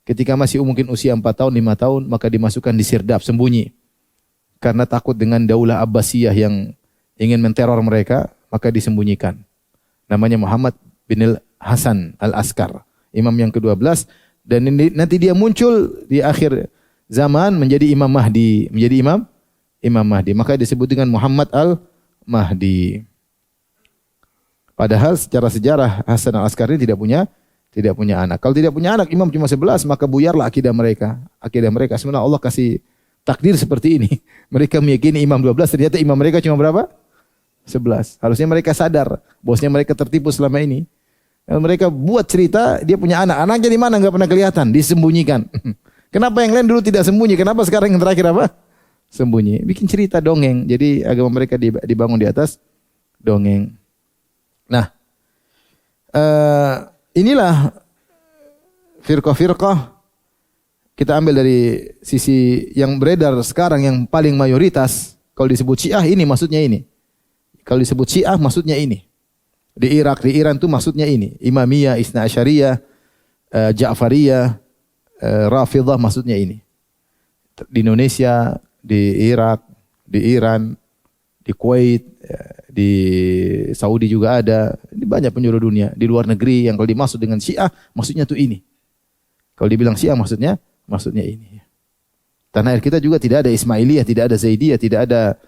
Ketika masih mungkin usia 4 tahun, 5 tahun, maka dimasukkan di Sirdap, sembunyi. Karena takut dengan daulah Abbasiyah yang ingin menteror mereka, maka disembunyikan. Namanya Muhammad bin Hasan Al-Askar. Imam yang ke-12. Dan nanti dia muncul di akhir zaman menjadi Imam Mahdi. Menjadi Imam Mahdi. Maka disebut dengan Muhammad Al-Mahdi. Padahal secara sejarah Hasan Al-Askar ini tidak punya anak. Kalau tidak punya anak, imam cuma 11, maka buyarlah akidah mereka. Akidah mereka. Sebenarnya Allah kasih takdir seperti ini. Mereka meyakini imam 12, ternyata imam mereka cuma berapa? 11. Harusnya mereka sadar bahwasanya mereka tertipu selama ini. Dan mereka buat cerita, dia punya anak. Anaknya di mana? Enggak pernah kelihatan, disembunyikan. Kenapa yang lain dulu tidak sembunyi? Kenapa sekarang yang terakhir apa? Sembunyi. Bikin cerita dongeng. Jadi agama mereka dibangun di atas dongeng. Nah, inilah firqah-firqah. Kita ambil dari sisi yang beredar sekarang yang paling mayoritas. Kalau disebut Syiah ini maksudnya ini. Kalau disebut Syiah maksudnya ini. Di Irak, di Iran itu maksudnya ini. Imamiyah, Itsna Asyariyah, Ja'fariyah, Rafidhah maksudnya ini. Di Indonesia, di Irak, di Iran, di Kuwait, di Saudi juga ada. Ini banyak penjuru dunia. Di luar negeri yang kalau dimaksud dengan Syiah maksudnya tuh ini. Kalau dibilang Syiah maksudnya ini. Tanah air kita juga tidak ada Ismailiyah, tidak ada Zaidiyah, tidak ada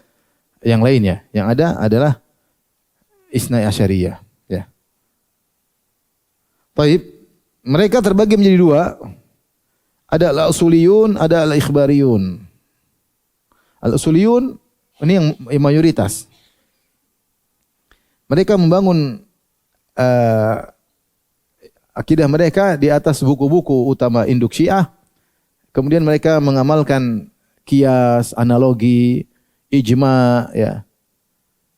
yang lainnya. Yang ada adalah Itsna Asyariyah. Ya. Baik, mereka terbagi menjadi dua. Ada al-usuliyun, ada al-ikhbariyun. Al-usuliyun ini yang mayoritas. Mereka membangun akidah mereka di atas buku-buku utama induk Syiah. Kemudian mereka mengamalkan kias, analogi ijma, ya.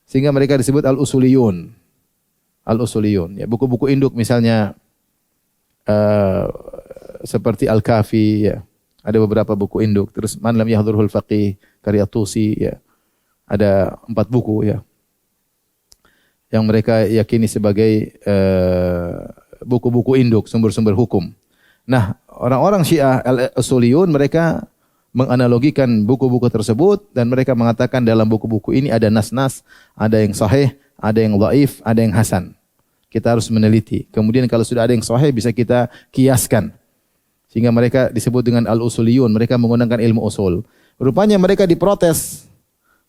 Sehingga mereka disebut al-usuliyun. Al-usuliyun, ya. Buku-buku induk misalnya seperti Al-Kafi, ya. Ada beberapa buku induk. Terus Man lam yahdhurul faqih karya Tusi, ya. Ada 4 buku, ya, yang mereka yakini sebagai buku-buku induk, sumber-sumber hukum. Nah, orang-orang Syiah al-usuliyun mereka menganalogikan buku-buku tersebut dan mereka mengatakan dalam buku-buku ini ada nas-nas, ada yang sahih, ada yang dhaif, ada yang hasan. Kita harus meneliti. Kemudian kalau sudah ada yang sahih bisa kita kiaskan. Sehingga mereka disebut dengan al-usuliyun, mereka menggunakan ilmu usul. Rupanya mereka diprotes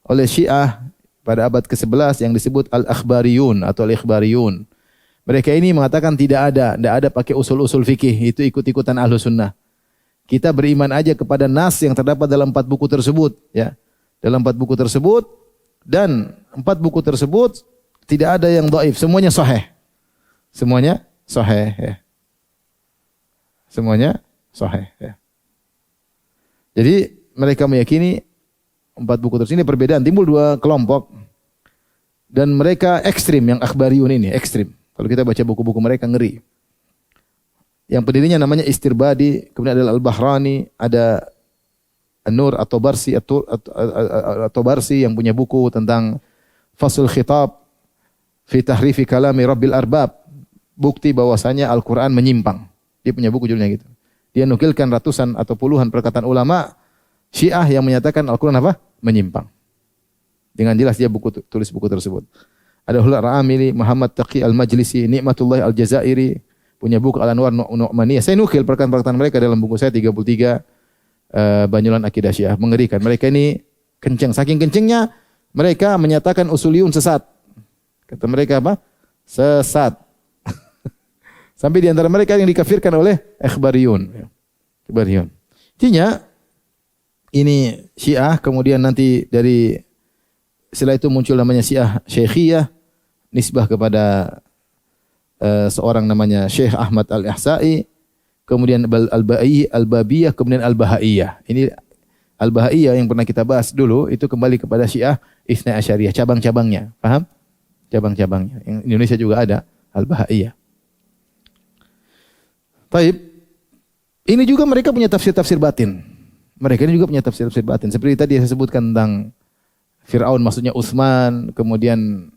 oleh Syiah pada abad ke-11 yang disebut al-akhbariyun atau al-ikhbariyun. Mereka ini mengatakan tidak ada pakai usul-usul fikih, itu ikut-ikutan ahlu sunnah. Kita beriman aja kepada nas yang terdapat dalam 4 buku tersebut, ya. Dalam 4 buku tersebut, dan 4 buku tersebut tidak ada yang dhaif, semuanya sahih. Semuanya sahih, ya. Semuanya sahih, ya. Jadi mereka meyakini 4 buku tersebut. Ini perbedaan, timbul 2 kelompok dan mereka ekstrim, yang akhbariyun ini ekstrim. Kalau kita baca buku-buku mereka ngeri. Yang pendirinya namanya Istirbadi, kemudian ada Al-Bahrani, ada An-Nur atau Barsi yang punya buku tentang Fasul Khitab fi Tahrifi Kalami Rabbil Arbab. Bukti bahwasanya Al-Qur'an menyimpang. Dia punya buku judulnya gitu. Dia nukilkan ratusan atau puluhan perkataan ulama Syiah yang menyatakan Al-Qur'an apa? Menyimpang. Dengan jelas dia tulis buku tersebut. Ada Hulal Ramili, Muhammad Taqi Al-Majlisi, Nikmatullah Al-Jazairi, punya buku Al-Anwar Nu'maniyah. Saya nukil perkataan-perkataan mereka dalam buku saya 33 Banyulan Akidah Syiah. Mengerikan. Mereka ini kencang. Saking kencangnya mereka menyatakan usuliyun sesat. Kata mereka apa? Sesat. Sampai di antara mereka yang dikafirkan oleh ikhbariyun. Ikhbariyun. Intinya ini Syiah, kemudian nanti dari setelah itu muncul namanya Syiah Syekhiyah, nisbah kepada seorang namanya Syekh Ahmad Al-Ihsa'i, kemudian Al-Babiyah, kemudian Al-Bahaiyah. Ini Al-Bahaiyah yang pernah kita bahas dulu, itu kembali kepada Syiah Itsnai Asyariyah, cabang-cabangnya. Paham? Cabang-cabangnya. Yang Indonesia juga ada Al-Bahaiyah. Taib. Ini juga mereka punya tafsir-tafsir batin. Mereka ini juga punya tafsir-tafsir batin. Seperti tadi saya sebutkan tentang Fir'aun maksudnya Utsman, kemudian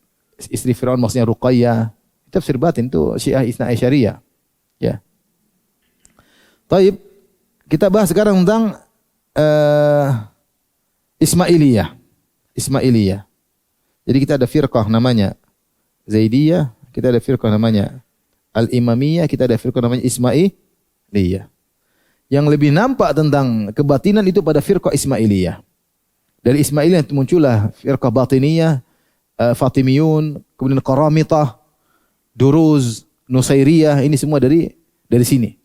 istri Fir'aun maksudnya Ruqayyah. Tafsir batin itu Syiah Itsnai Asyariyah. Ya. Taib, kita bahas sekarang tentang Ismailiyah. Ismailiyah. Jadi kita ada firqah namanya Zaidiyah, kita ada firqah namanya Al-Imamiyah, kita ada firqah namanya Ismailiyah. Yang lebih nampak tentang kebatinan itu pada firqah Ismailiyah. Dari Ismailiyah muncullah firqah batiniyah, Fatimiyun, kemudian Qaramitah, Duruz, Nusairiyah, ini semua dari sini.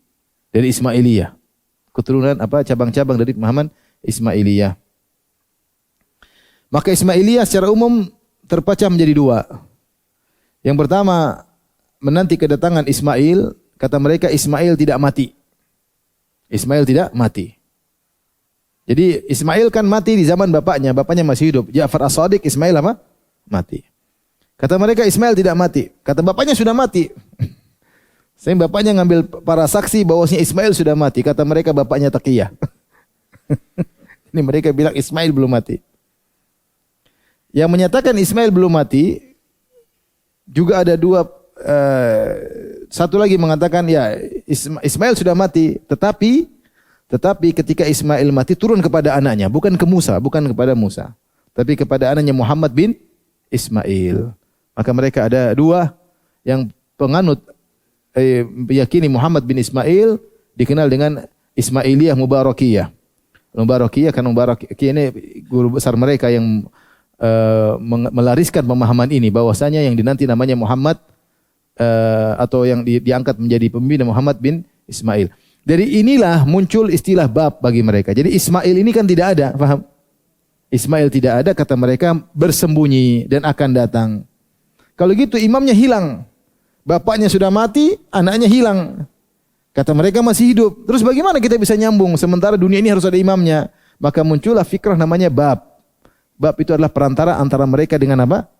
Dari Ismailiyah. Keturunan cabang-cabang dari Muhammad Ismailiyah. Maka Ismailiyah secara umum terpecah menjadi 2. Yang pertama, menanti kedatangan Ismail, kata mereka Ismail tidak mati. Ismail tidak mati. Jadi Ismail kan mati di zaman bapaknya masih hidup. Ja'far As-Shadiq, Ismail apa? Mati. Kata mereka Ismail tidak mati. Kata bapaknya sudah mati. Sehingga bapaknya ngambil para saksi bahwasanya Ismail sudah mati. Kata mereka bapaknya taqiyah. Ini mereka bilang Ismail belum mati. Yang menyatakan Ismail belum mati juga ada 2. Satu lagi mengatakan ya Ismail sudah mati, tetapi ketika Ismail mati turun kepada anaknya, bukan ke Musa, bukan kepada Musa, tapi kepada anaknya Muhammad bin Ismail. Maka mereka ada 2 yang penganut meyakini Muhammad bin Ismail dikenal dengan Ismailiyah Mubarakiyah. Mubarakiyah karena Mubarakiyah ini guru besar mereka yang melariskan pemahaman ini bahwasanya yang dinanti namanya Muhammad atau yang diangkat menjadi pemimpin Muhammad bin Ismail. Dari inilah muncul istilah bab bagi mereka. Jadi Ismail ini kan tidak ada, paham? Ismail tidak ada, kata mereka bersembunyi dan akan datang. Kalau gitu imamnya hilang. Bapaknya sudah mati, anaknya hilang. Kata mereka masih hidup. Terus bagaimana kita bisa nyambung sementara dunia ini harus ada imamnya? Maka muncullah fikrah namanya bab. Bab itu adalah perantara antara mereka dengan apa?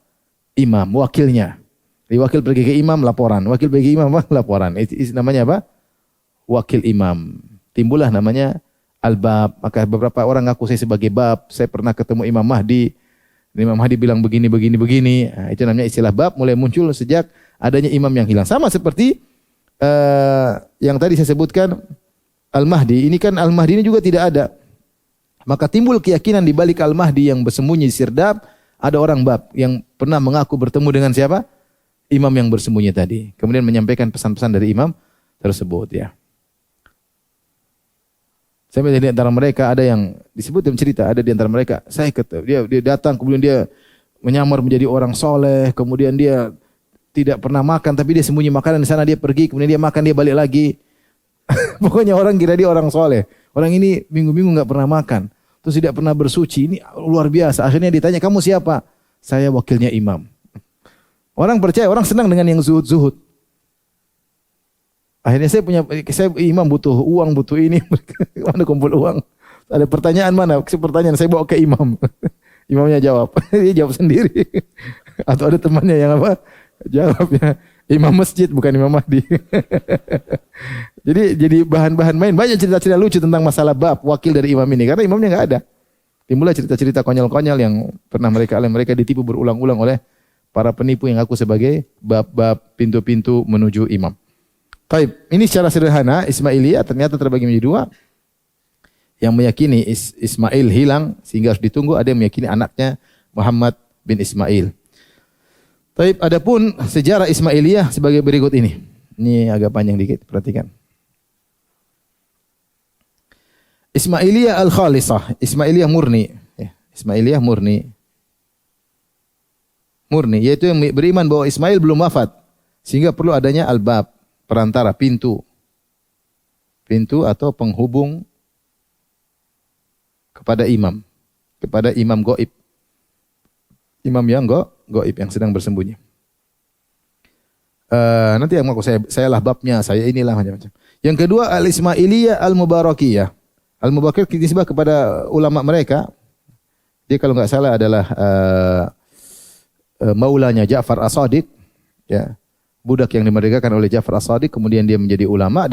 Imam, wakilnya. Jadi wakil pergi ke imam laporan, wakil pergi ke imam apa? Laporan. Itu namanya apa? Wakil imam. Timbullah namanya al-bab. Maka beberapa orang ngaku saya sebagai bab. Saya pernah ketemu Imam Mahdi. Imam Mahdi bilang begini, begini, begini. Nah, itu namanya istilah bab. Mulai muncul sejak adanya imam yang hilang. Sama seperti yang tadi saya sebutkan Al-Mahdi. Ini kan Al-Mahdi ini juga tidak ada. Maka timbul keyakinan di balik Al-Mahdi yang bersembunyi di sirdap. Ada orang bab yang pernah mengaku bertemu dengan siapa? Imam yang bersembunyi tadi. Kemudian menyampaikan pesan-pesan dari imam tersebut ya. Sampai di antara mereka ada yang disebut dalam cerita, ada di antara mereka, dia datang kemudian dia menyamar menjadi orang soleh, kemudian dia tidak pernah makan tapi dia sembunyi makanan di sana, dia pergi, kemudian dia makan, dia balik lagi. Pokoknya orang kira dia orang soleh. Orang ini minggu-minggu nggak pernah makan, terus tidak pernah bersuci, ini luar biasa. Akhirnya ditanya, kamu siapa? Saya wakilnya imam. Orang percaya, orang senang dengan yang zuhud-zuhud. Akhirnya saya imam butuh uang, butuh ini. Mana kumpul uang? Ada pertanyaan mana? Pertanyaan saya bawa ke imam. Imamnya jawab. Dia jawab sendiri. Atau ada temannya yang apa? Jawabnya. Imam masjid bukan Imam Mahdi. jadi bahan-bahan main. Banyak cerita-cerita lucu tentang masalah bab wakil dari imam ini. Karena imamnya nggak ada. Timbullah cerita-cerita konyol-konyol yang pernah mereka ditipu berulang-ulang oleh para penipu yang ngaku sebagai bab-bab pintu-pintu menuju imam. Baik, ini secara sederhana Ismailiyah ternyata terbagi menjadi dua. Yang meyakini Ismail hilang sehingga harus ditunggu, ada yang meyakini anaknya Muhammad bin Ismail. Baik, adapun sejarah Ismailiyah sebagai berikut ini. Ini agak panjang dikit, perhatikan. Ismailiyah al-khalisah, Ismailiyah murni, Ismailiyah murni. Murni yaitu yang beriman bahwa Ismail belum wafat sehingga perlu adanya al-bab, perantara, pintu atau penghubung kepada imam gaib, imam yang gaib yang sedang bersembunyi. Nanti yang mau saya lah babnya, saya inilah macam-macam. Yang kedua al-Ismailiyah al-Mubarakiyah. Al-Mubarakiyah disebut kepada ulama mereka. Dia kalau nggak salah adalah maulanya Ja'far As-Shadiq, ya. Budak yang dimerdekakan oleh Ja'far As-Shadiq, kemudian dia menjadi ulama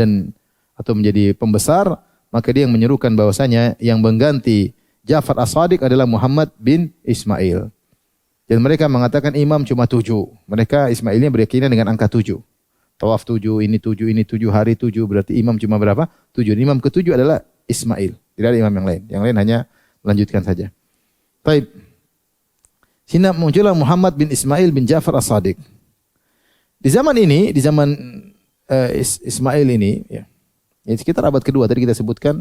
atau menjadi pembesar, maka dia yang menyerukan bahwasanya yang mengganti Ja'far As-Shadiq adalah Muhammad bin Ismail. Dan mereka mengatakan imam cuma 7. Mereka Ismailnya berkeyakinan dengan angka 7. Tawaf 7, ini 7, hari 7, berarti imam cuma berapa? 7. Imam ke-7 adalah Ismail. Tidak ada imam yang lain. Yang lain hanya melanjutkan saja. Baik. Sini muncullah Muhammad bin Ismail bin Ja'far As-Shadiq. Di zaman ini, di zaman Ismail ini, ya sekitar abad kedua, tadi kita sebutkan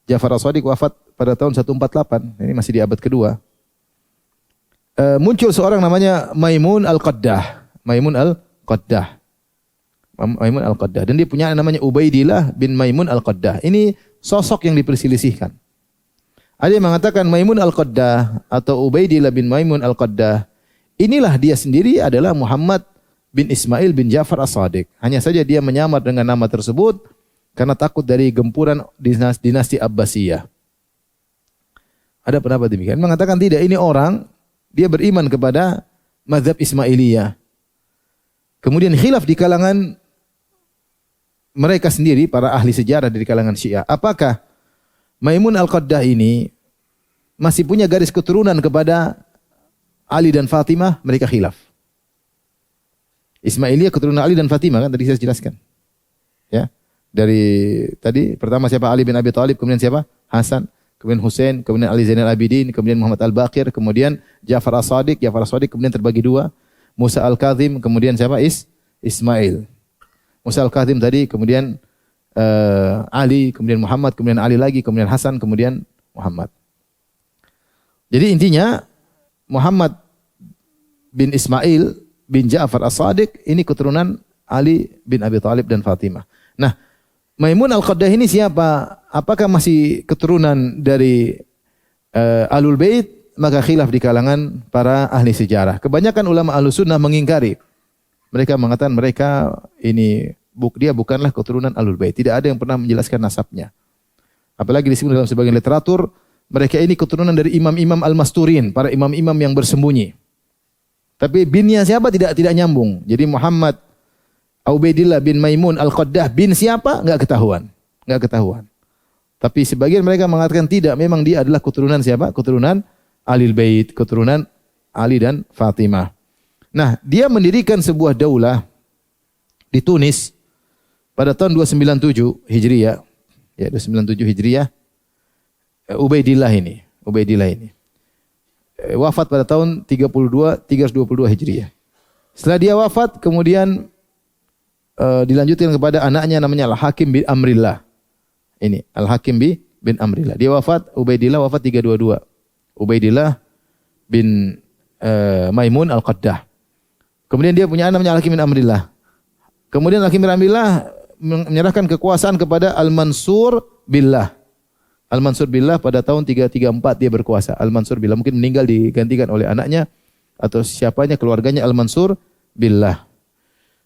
Ja'far As-Shadiq wafat pada tahun 148, ini masih di abad kedua. Muncul seorang namanya Maimun Al-Qaddah. Maimun Al-Qaddah. Dan dia punya namanya Ubaidillah bin Maimun Al-Qaddah. Ini sosok yang diperselisihkan. Ada yang mengatakan Maimun Al-Qaddah atau Ubaidillah bin Maimun Al-Qaddah. Inilah dia sendiri adalah Muhammad bin Ismail bin Ja'far As-Shadiq. Hanya saja dia menyamar dengan nama tersebut karena takut dari gempuran dinasti Abbasiyah. Ada pendapat demikian. Mengatakan tidak, ini orang, dia beriman kepada mazhab Ismailiyah. Kemudian khilaf di kalangan mereka sendiri, para ahli sejarah dari kalangan Syiah. Apakah Maimun Al-Qaddah ini masih punya garis keturunan kepada Ali dan Fatimah? Mereka khilaf. Ismailiyah keturunan Ali dan Fatimah kan tadi saya jelaskan. Ya. Dari tadi pertama siapa? Ali bin Abi Thalib, kemudian siapa? Hasan, kemudian Husain, kemudian Ali Zainal Abidin, kemudian Muhammad Al-Baqir, kemudian Ja'far As-Shadiq. Ja'far As-Shadiq kemudian terbagi dua. Musa Al-Kazim, kemudian siapa? Ismail. Musa Al-Kazim tadi, kemudian Ali, kemudian Muhammad, kemudian Ali lagi, kemudian Hasan, kemudian Muhammad. Jadi intinya Muhammad bin Ismail bin Ja'far As-Shadiq ini keturunan Ali bin Abi Thalib dan Fatimah. Nah, Maimun Al-Qaddah ini siapa? Apakah masih keturunan dari Ahlul Bait? Maka khilaf di kalangan para ahli sejarah. Kebanyakan ulama Ahlus Sunnah mengingkari. Mereka mengatakan mereka ini dia bukanlah keturunan Ahlul Bait. Tidak ada yang pernah menjelaskan nasabnya. Apalagi disebut dalam sebagian literatur Mereka ini keturunan dari imam-imam al-masturin, para imam-imam yang bersembunyi. Tapi binnya siapa tidak nyambung. Jadi Muhammad Ubaidillah bin Maimun al-Qaddah bin siapa? Enggak ketahuan. Tapi sebagian mereka mengatakan tidak, memang dia adalah keturunan siapa? Keturunan Ahlul Bait, keturunan Ali dan Fatimah. Nah, dia mendirikan sebuah daulah di Tunis pada tahun 297 Hijriah. Ya, 297 Hijriah. Ubaidillah ini. Wafat pada tahun 322 Hijriah. Setelah dia wafat, kemudian dilanjutkan kepada anaknya namanya Al-Hakim bin Amrillah. Ini Al-Hakim bin Amrillah. Dia wafat, Ubaidillah wafat 322. Ubaidillah bin Maimun Al-Qaddah. Kemudian dia punya anak namanya Al-Hakim bin Amrillah. Kemudian Al-Hakim bin Amrillah menyerahkan kekuasaan kepada Al-Mansur Billah. Al-Mansur Billah pada tahun 334 dia berkuasa. Al-Mansur Billah mungkin meninggal digantikan oleh anaknya atau siapanya, keluarganya Al-Mansur Billah.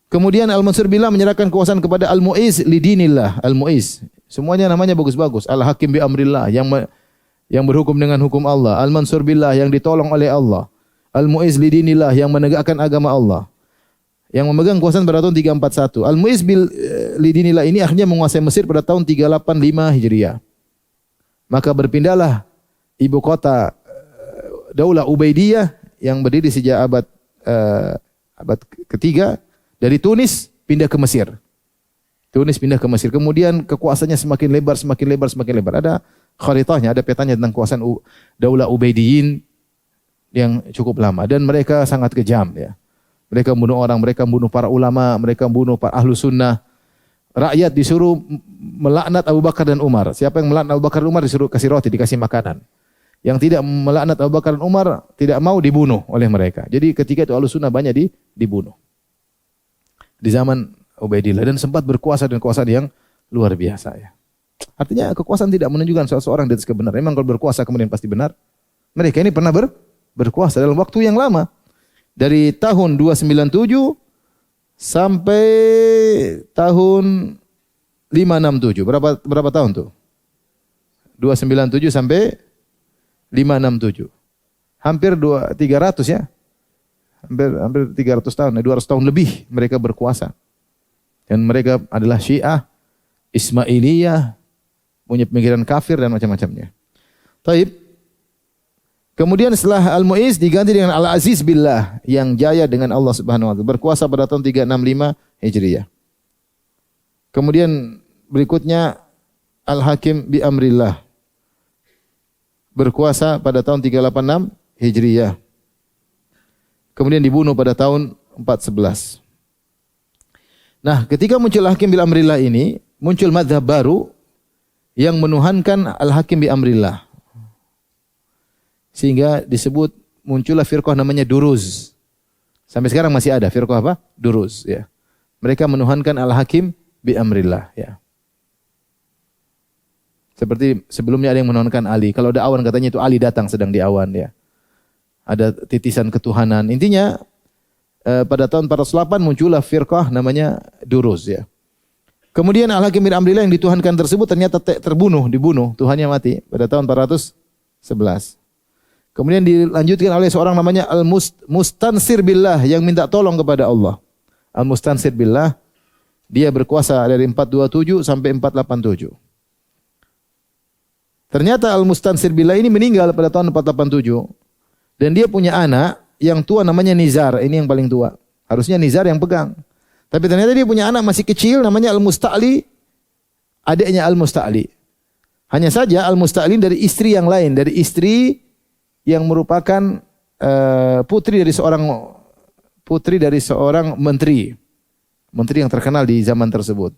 Kemudian Al-Mansur Billah menyerahkan kekuasaan kepada Al-Mu'iz lidinillah. Al-Mu'iz. Semuanya namanya bagus-bagus. Al-Hakim bi Amrillah yang berhukum dengan hukum Allah. Al-Mansur Billah yang ditolong oleh Allah. Al-Mu'iz lidinillah yang menegakkan agama Allah. Yang memegang kekuasaan pada tahun 341. Al-Mu'iz lidinillah ini akhirnya menguasai Mesir pada tahun 385 Hijriah. Maka berpindahlah ibu kota Daulah Ubaidiyah yang berdiri sejak abad ketiga dari Tunis pindah ke Mesir. Kemudian kekuasaannya semakin lebar. Ada kharitahnya, ada petanya tentang kekuasaan Daulah Ubaidiyin yang cukup lama dan mereka sangat kejam ya. Mereka membunuh orang, mereka membunuh para ulama, mereka membunuh para ahlu sunnah. Rakyat disuruh melaknat Abu Bakar dan Umar. Siapa yang melaknat Abu Bakar dan Umar disuruh kasih roti, dikasih makanan. Yang tidak melaknat Abu Bakar dan Umar tidak mau dibunuh oleh mereka. Jadi ketika itu Ahlus Sunnah banyak dibunuh. Di zaman Ubaidillah dan sempat berkuasa dan kekuasaan yang luar biasa ya. Artinya kekuasaan tidak menunjukkan seseorang di atas kebenaran. Memang kalau berkuasa kemudian pasti benar. Mereka ini pernah berkuasa dalam waktu yang lama. Dari tahun 297 sampai tahun 567. Berapa tahun tuh? 297 sampai 567. Hampir 300 ya. Hampir 300 tahun, 200 tahun lebih mereka berkuasa. Dan mereka adalah Syiah, Ismailiyah, punya pemikiran kafir dan macam-macamnya. Taib. Kemudian setelah Al-Mu'iz diganti dengan Al-Aziz Billah yang jaya dengan Allah Subhanahu wa taala, berkuasa pada tahun 365 Hijriah. Kemudian berikutnya Al-Hakim bi Amrillah berkuasa pada tahun 386 Hijriah. Kemudian dibunuh pada tahun 411. Nah, ketika muncul Al-Hakim bi Amrillah ini, muncul mazhab baru yang menuhankan Al-Hakim bi Amrillah. Sehingga disebut muncullah firqah namanya Duruz. Sampai sekarang masih ada firqah apa? Duruz ya. Mereka menuhankan Al-Hakim bi Amrillah ya. Seperti sebelumnya ada yang menuhankan Ali. Kalau ada awan katanya itu Ali datang sedang di awan ya. Ada titisan ketuhanan. Intinya pada tahun 408 muncullah firqah namanya Duruz ya. Kemudian Al-Hakim bin Amrillah yang dituhankan tersebut ternyata dibunuh, Tuhannya mati pada tahun 411. Kemudian dilanjutkan oleh seorang namanya Al-Mustansir Billah yang minta tolong kepada Allah. Al-Mustansir Billah, dia berkuasa dari 427 sampai 487. Ternyata Al-Mustansir Billah ini meninggal pada tahun 487. Dan dia punya anak yang tua namanya Nizar, ini yang paling tua. Harusnya Nizar yang pegang. Tapi ternyata dia punya anak masih kecil namanya Al-Musta'li, adiknya Al-Musta'li. Hanya saja Al-Musta'li dari istri yang lain, dari istri yang merupakan putri dari seorang menteri yang terkenal di zaman tersebut.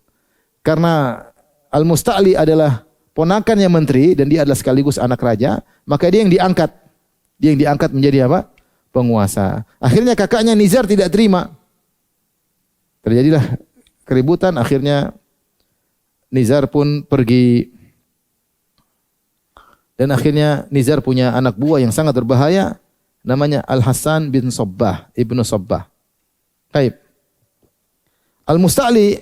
Karena Al-Musta'li adalah ponakannya menteri dan dia adalah sekaligus anak raja, maka dia yang diangkat menjadi apa? Penguasa. Akhirnya kakaknya Nizar tidak terima. Terjadilah keributan, akhirnya Nizar pun pergi. Dan akhirnya Nizar punya anak buah yang sangat berbahaya, namanya Al-Hasan bin Sabbah, Ibnu Sabbah. Baik. Al-Musta'li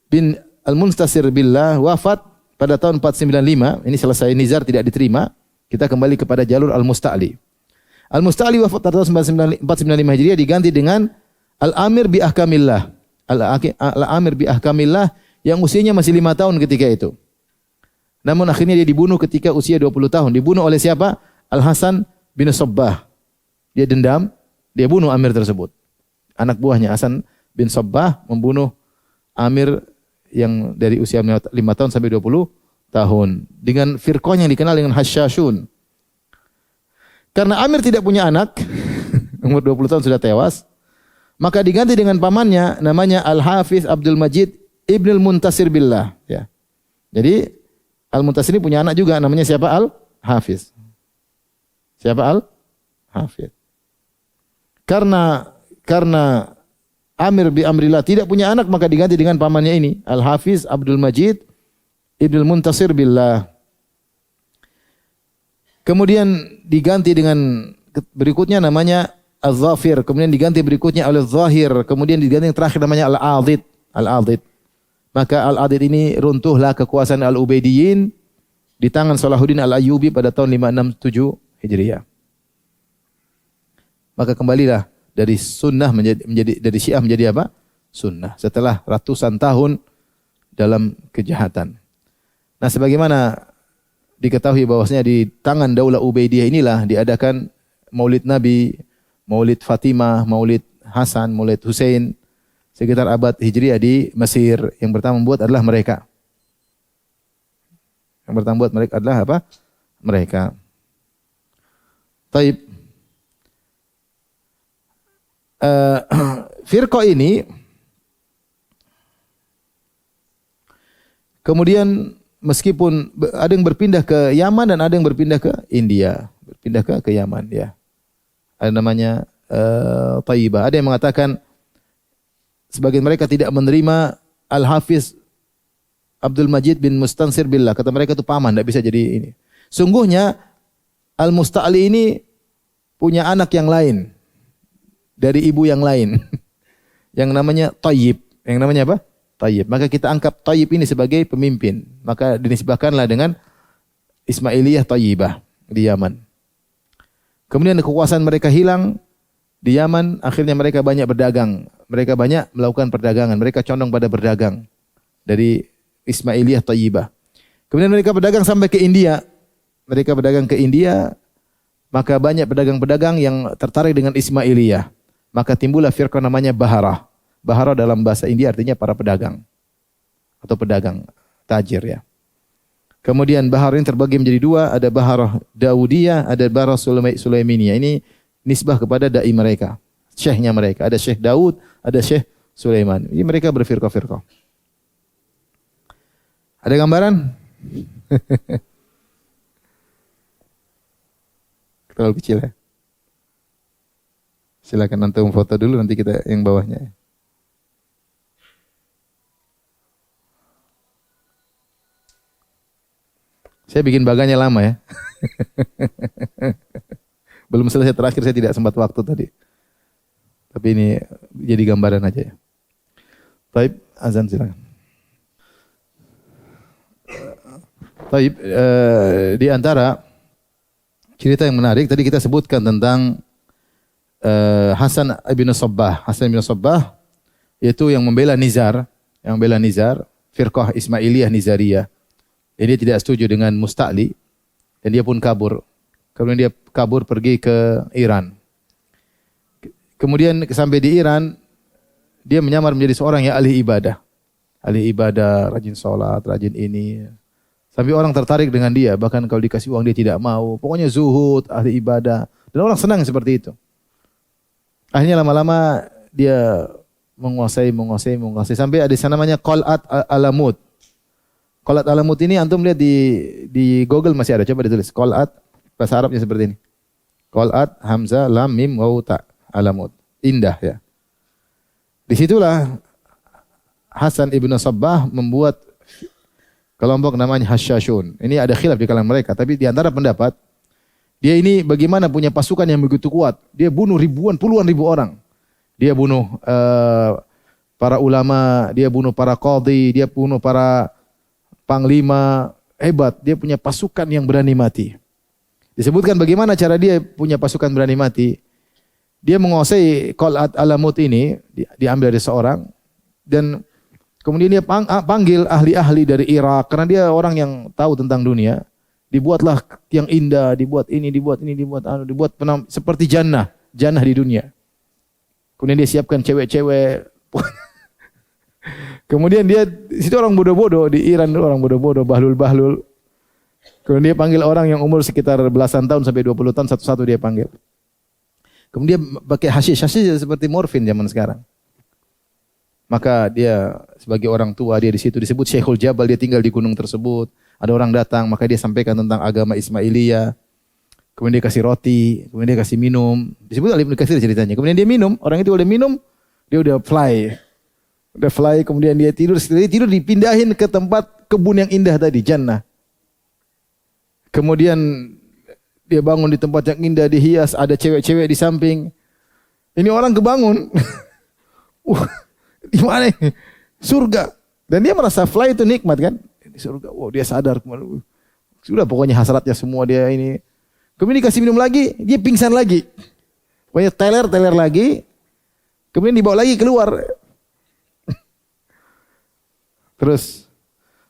bin Al-Munstasir Billah wafat pada tahun 495, ini selesai nizar tidak diterima, kita kembali kepada jalur Al-Musta'li. Al-Musta'li wafat pada tahun 495 Hijriah diganti dengan Al-Amir bi Ahkamillah. Al-Amir bi Ahkamillah yang usianya masih 5 tahun ketika itu. Namun akhirnya dia dibunuh ketika usia 20 tahun. Dibunuh oleh siapa? Al-Hasan bin Sabbah. Dia dendam, dia bunuh Amir tersebut. Anak buahnya Hasan bin Sabbah membunuh Amir yang dari usia 5 tahun sampai 20 tahun. Dengan firqah yang dikenal dengan Hasyashun. Karena Amir tidak punya anak, umur 20 tahun sudah tewas, maka diganti dengan pamannya namanya Al-Hafiz Abdul Majid Ibnul Muntasir Billah. Ya. Jadi Al-Muntasir ini punya anak juga namanya siapa? Al-Hafiz. Siapa Al-Hafiz? Karena Amir bi Amrillah tidak punya anak maka diganti dengan pamannya ini Al-Hafiz Abdul Majid Ibnul Muntasir Billah. Kemudian diganti dengan berikutnya namanya Az-Zafir, kemudian diganti berikutnya oleh Zahir, kemudian diganti yang terakhir namanya Al-Adid. Al-Adid. Maka Al-Adid ini runtuhlah kekuasaan Al-Ubaidiyin di tangan Salahuddin Al-Ayyubi pada tahun 567 Hijriah. Maka kembalilah dari sunnah menjadi dari Syiah menjadi apa? Sunnah. Setelah ratusan tahun dalam kejahatan. Nah, sebagaimana diketahui bahwasanya di tangan Daulah Ubaidiyah inilah diadakan Maulid Nabi, Maulid Fatimah, Maulid Hasan, Maulid Hussein sekitar abad Hijriah di Mesir. Yang pertama membuat adalah mereka. Yang pertama membuat mereka adalah apa? Mereka. Taib. Firqah ini kemudian meskipun ada yang berpindah ke Yaman dan ada yang berpindah ke India, berpindah ke Yaman ya. Ada namanya Taibah. Ada yang mengatakan sebagian mereka tidak menerima Al-Hafiz Abdul Majid bin Mustansir Billah. Kata mereka itu paman, tidak bisa jadi ini. Sungguhnya Al-Musta'li ini punya anak yang lain dari ibu yang lain yang namanya Tayyib. Yang namanya apa? Tayyib. Maka kita anggap Tayyib ini sebagai pemimpin. Maka dinisbahkanlah dengan Ismailiyah Tayyibah di Yaman. Kemudian kekuasaan mereka hilang di Yaman. Akhirnya mereka banyak berdagang. Mereka banyak melakukan perdagangan. Mereka condong pada berdagang dari Ismailiyah Tayyibah. Kemudian mereka berdagang sampai ke India. Mereka berdagang ke India. Maka banyak pedagang-pedagang yang tertarik dengan Ismailiyah. Maka timbullah firqah namanya Baharah. Baharah dalam bahasa India artinya para pedagang atau pedagang tajir ya. Kemudian Baharah ini terbagi menjadi dua, ada Baharah Daudiyah, ada Baharah Sulaimaniyah. Ini nisbah kepada dai mereka, syekhnya mereka. Ada Syekh Daud, ada Syekh Sulaiman. Ini mereka berfirqah-firqah. Ada gambaran? Terlalu kecil ya. Silakan antum foto dulu nanti kita yang bawahnya. Saya bikin baganya lama ya. Belum selesai terakhir saya tidak sempat waktu tadi. Tapi ini jadi gambaran aja ya. Taib, azan silakan. Taib, di antara cerita yang menarik tadi kita sebutkan tentang Hasan bin Sabbah. Hasan bin Sabbah yaitu yang membela Nizar, firqah Ismailiyah Nizariyah. Jadi dia tidak setuju dengan Musta'li dan dia pun kabur. Kemudian dia kabur pergi ke Iran. Kemudian sampai di Iran dia menyamar menjadi seorang yang ahli ibadah. Ahli ibadah, rajin sholat, rajin ini. Sampai orang tertarik dengan dia, bahkan kalau dikasih uang dia tidak mau. Pokoknya zuhud, ahli ibadah. Dan orang senang seperti itu. Akhirnya lama-lama dia menguasai sampai ada sana namanya Qal'at Alamut. Qal'at Alamut ini antum lihat di Google masih ada, coba ditulis. Qal'at bahasa Arabnya seperti ini. Qal'at hamzah lam mim waw ta Alamut. Indah ya. Disitulah Hasan ibn Sabbah membuat kelompok namanya Hasyashun. Ini ada khilaf di kalangan mereka, tapi di antara pendapat dia ini bagaimana punya pasukan yang begitu kuat. Dia bunuh puluhan ribu orang. Dia bunuh para ulama, dia bunuh para qadhi, dia bunuh para panglima hebat, dia punya pasukan yang berani mati. Disebutkan bagaimana cara dia punya pasukan berani mati. Dia menguasai Qal'at Alamut ini, diambil dari seorang, dan kemudian dia panggil ahli-ahli dari Irak, karena dia orang yang tahu tentang dunia. Dibuatlah yang indah, dibuat seperti jannah di dunia. Kemudian dia siapkan cewek-cewek. Kemudian dia, situ orang bodoh-bodoh, di Iran orang bodoh-bodoh, bahlul-bahlul. Kemudian dia panggil orang yang umur sekitar belasan tahun sampai 20 tahun, satu-satu dia panggil. Kemudian dia pakai hashish seperti morfin zaman sekarang. Maka dia sebagai orang tua, dia di situ disebut Syekhul Jabal, dia tinggal di gunung tersebut. Ada orang datang, maka dia sampaikan tentang agama Ismailiyah. Kemudian dia kasih roti, kemudian dia kasih minum. Disebut Ibnu Katsir ceritanya. Kemudian dia minum, orang itu udah minum, dia udah fly. Kemudian dia tidur, setelah dia tidur dipindahin ke tempat kebun yang indah tadi, jannah. Kemudian dia bangun di tempat yang indah, dihias, ada cewek-cewek di samping. Ini orang kebangun. Di mana ini? Surga. Dan dia merasa fly itu nikmat kan? Di surga. Wow, dia sadar. Sudah pokoknya hasratnya semua dia ini. Kemudian dikasih minum lagi, dia pingsan lagi. Pokoknya teler lagi. Kemudian dibawa lagi keluar. Terus,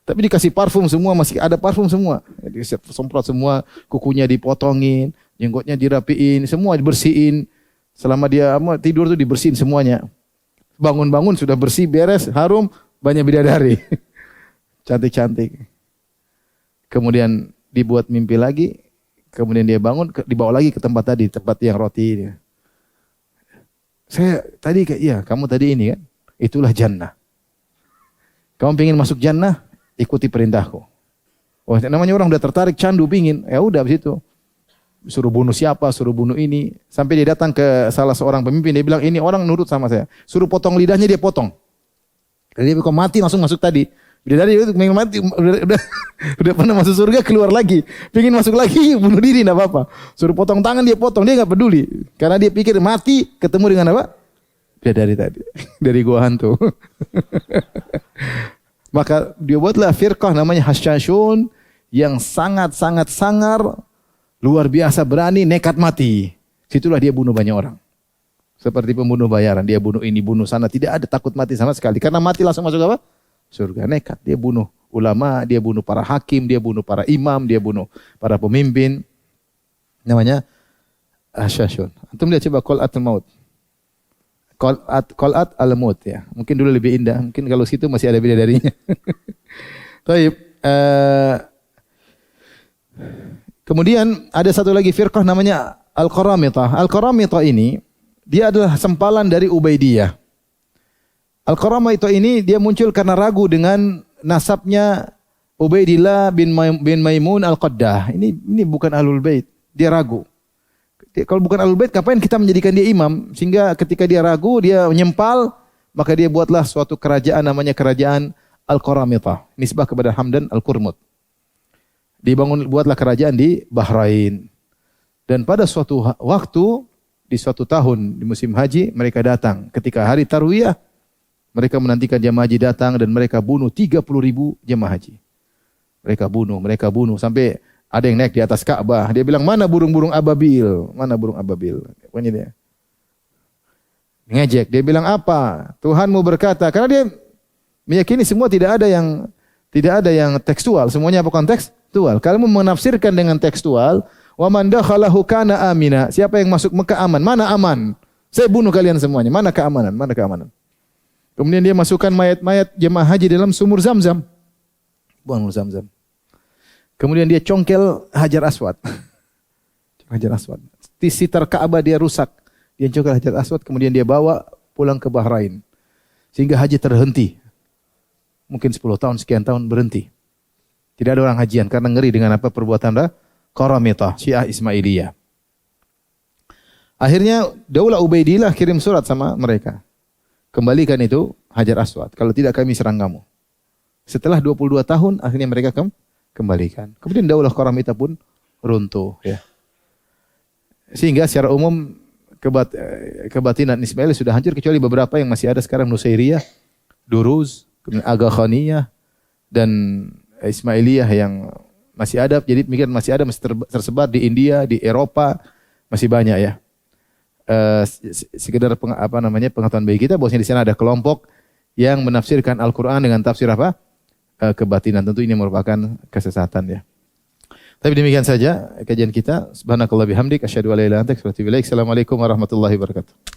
tapi dikasih parfum semua, masih ada parfum semua. Disemprot semua, kukunya dipotongin, jenggotnya dirapiin, semua dibersihin. Selama dia tidur tuh dibersihin semuanya. Bangun-bangun sudah bersih, beres, harum, banyak bidadari. Cantik-cantik. Kemudian dibuat mimpi lagi, kemudian dia bangun, dibawa lagi ke tempat tadi, tempat yang roti ini. Saya tadi iya, kamu tadi ini kan, itulah jannah. Kamu pengen masuk jannah, ikuti perintahku. Oh, namanya orang udah tertarik, candu, pingin. Ya udah habis itu. Suruh bunuh siapa, suruh bunuh ini. Sampai dia datang ke salah seorang pemimpin, dia bilang, ini orang nurut sama saya. Suruh potong lidahnya, dia potong. Jadi dia kok mati langsung masuk tadi. Bidadari itu pengen mati, udah pernah masuk surga, keluar lagi. Pengen masuk lagi, bunuh diri, enggak apa-apa. Suruh potong tangan, dia potong, dia enggak peduli. Karena dia pikir mati, ketemu dengan apa? Bidadari tadi. Dari gua hantu. Maka dia buatlah firqah namanya Hasyashun yang sangat-sangat sangar, luar biasa berani, nekat mati. Situlah dia bunuh banyak orang. Seperti pembunuh bayaran, dia bunuh ini, bunuh sana, tidak ada takut mati sama sekali. Karena mati langsung masuk apa? Surga. Nekat. Dia bunuh ulama, dia bunuh para hakim, dia bunuh para imam, dia bunuh para pemimpin. Namanya Hasyashun. Antum lihat coba Qal'atul Maut. Qal'at Al-Maut ya. Mungkin dulu lebih indah. Mungkin kalau situ masih ada bidadarinya. Baik. Kemudian ada satu lagi firqah namanya Al-Qaramitah. Al-Qaramitah ini dia adalah sempalan dari Ubaidiyah. Al-Qaramitah ini dia muncul karena ragu dengan nasabnya Ubaidillah bin Maimun Al-Qaddah. Ini bukan Ahlul Bait. Dia ragu. Kalau bukan Ahlul Bait, ngapain kita menjadikan dia imam? Sehingga ketika dia ragu, dia menyempal, maka dia buatlah suatu kerajaan namanya kerajaan Al-Qaramitah. Nisbah kepada Hamdan Al-Qurmut. Buatlah kerajaan di Bahrain. Dan pada suatu waktu, di suatu tahun, di musim haji, mereka datang. Ketika hari Tarwiyah, mereka menantikan jemaah haji datang dan mereka bunuh 30.000 jemaah haji. Mereka bunuh, sampai ada yang naik di atas Ka'bah. Dia bilang, mana burung-burung ababil? Mana burung ababil? Pokoknya dia ngejek. Dia bilang apa? Tuhanmu berkata. Karena dia meyakini semua tidak ada yang tekstual. Semuanya apa kontekstual. Kalau mau menafsirkan dengan tekstual, wa man dakhalahu kana amina. Siapa yang masuk Mekah aman? Mana aman? Saya bunuh kalian semuanya. Mana keamanan? Mana keamanan? Kemudian dia masukkan mayat-mayat jemaah haji dalam sumur Zam-Zam. Buang Zam-Zam. Kemudian dia congkel Hajar Aswad. Hajar Aswad. Di sekitar Ka'bah dia rusak. Dia congkel Hajar Aswad, kemudian dia bawa pulang ke Bahrain. Sehingga haji terhenti. Mungkin 10 tahun, sekian tahun berhenti. Tidak ada orang hajian karena ngeri dengan apa perbuatan Qaramitah, Syiah Ismailiyah. Akhirnya Daulah Ubaidillah kirim surat sama mereka. Kembalikan itu Hajar Aswad. Kalau tidak kami serang kamu. Setelah 22 tahun akhirnya mereka kembalikan. Kemudian Daulah Qaramitah pun runtuh ya. Sehingga secara umum kebatinan Ismail sudah hancur kecuali beberapa yang masih ada sekarang, Nusairiyah, Duruz, kemudian Aga Khaniyah dan Ismailiyah yang masih ada, jadi pemikiran masih ada, masih tersebar di India, di Eropa, masih banyak ya. Sekedar pengetahuan bagi kita bahwasanya di sana ada kelompok yang menafsirkan Al-Qur'an dengan tafsir apa? Kebatinan. Tentu ini merupakan kesesatan ya. Tapi demikian saja kajian kita. Subhanakallah bihamdik asyhadu an la ilaha illa anta astaghfiruka wa atubu ilaik. Assalamualaikum warahmatullahi wabarakatuh.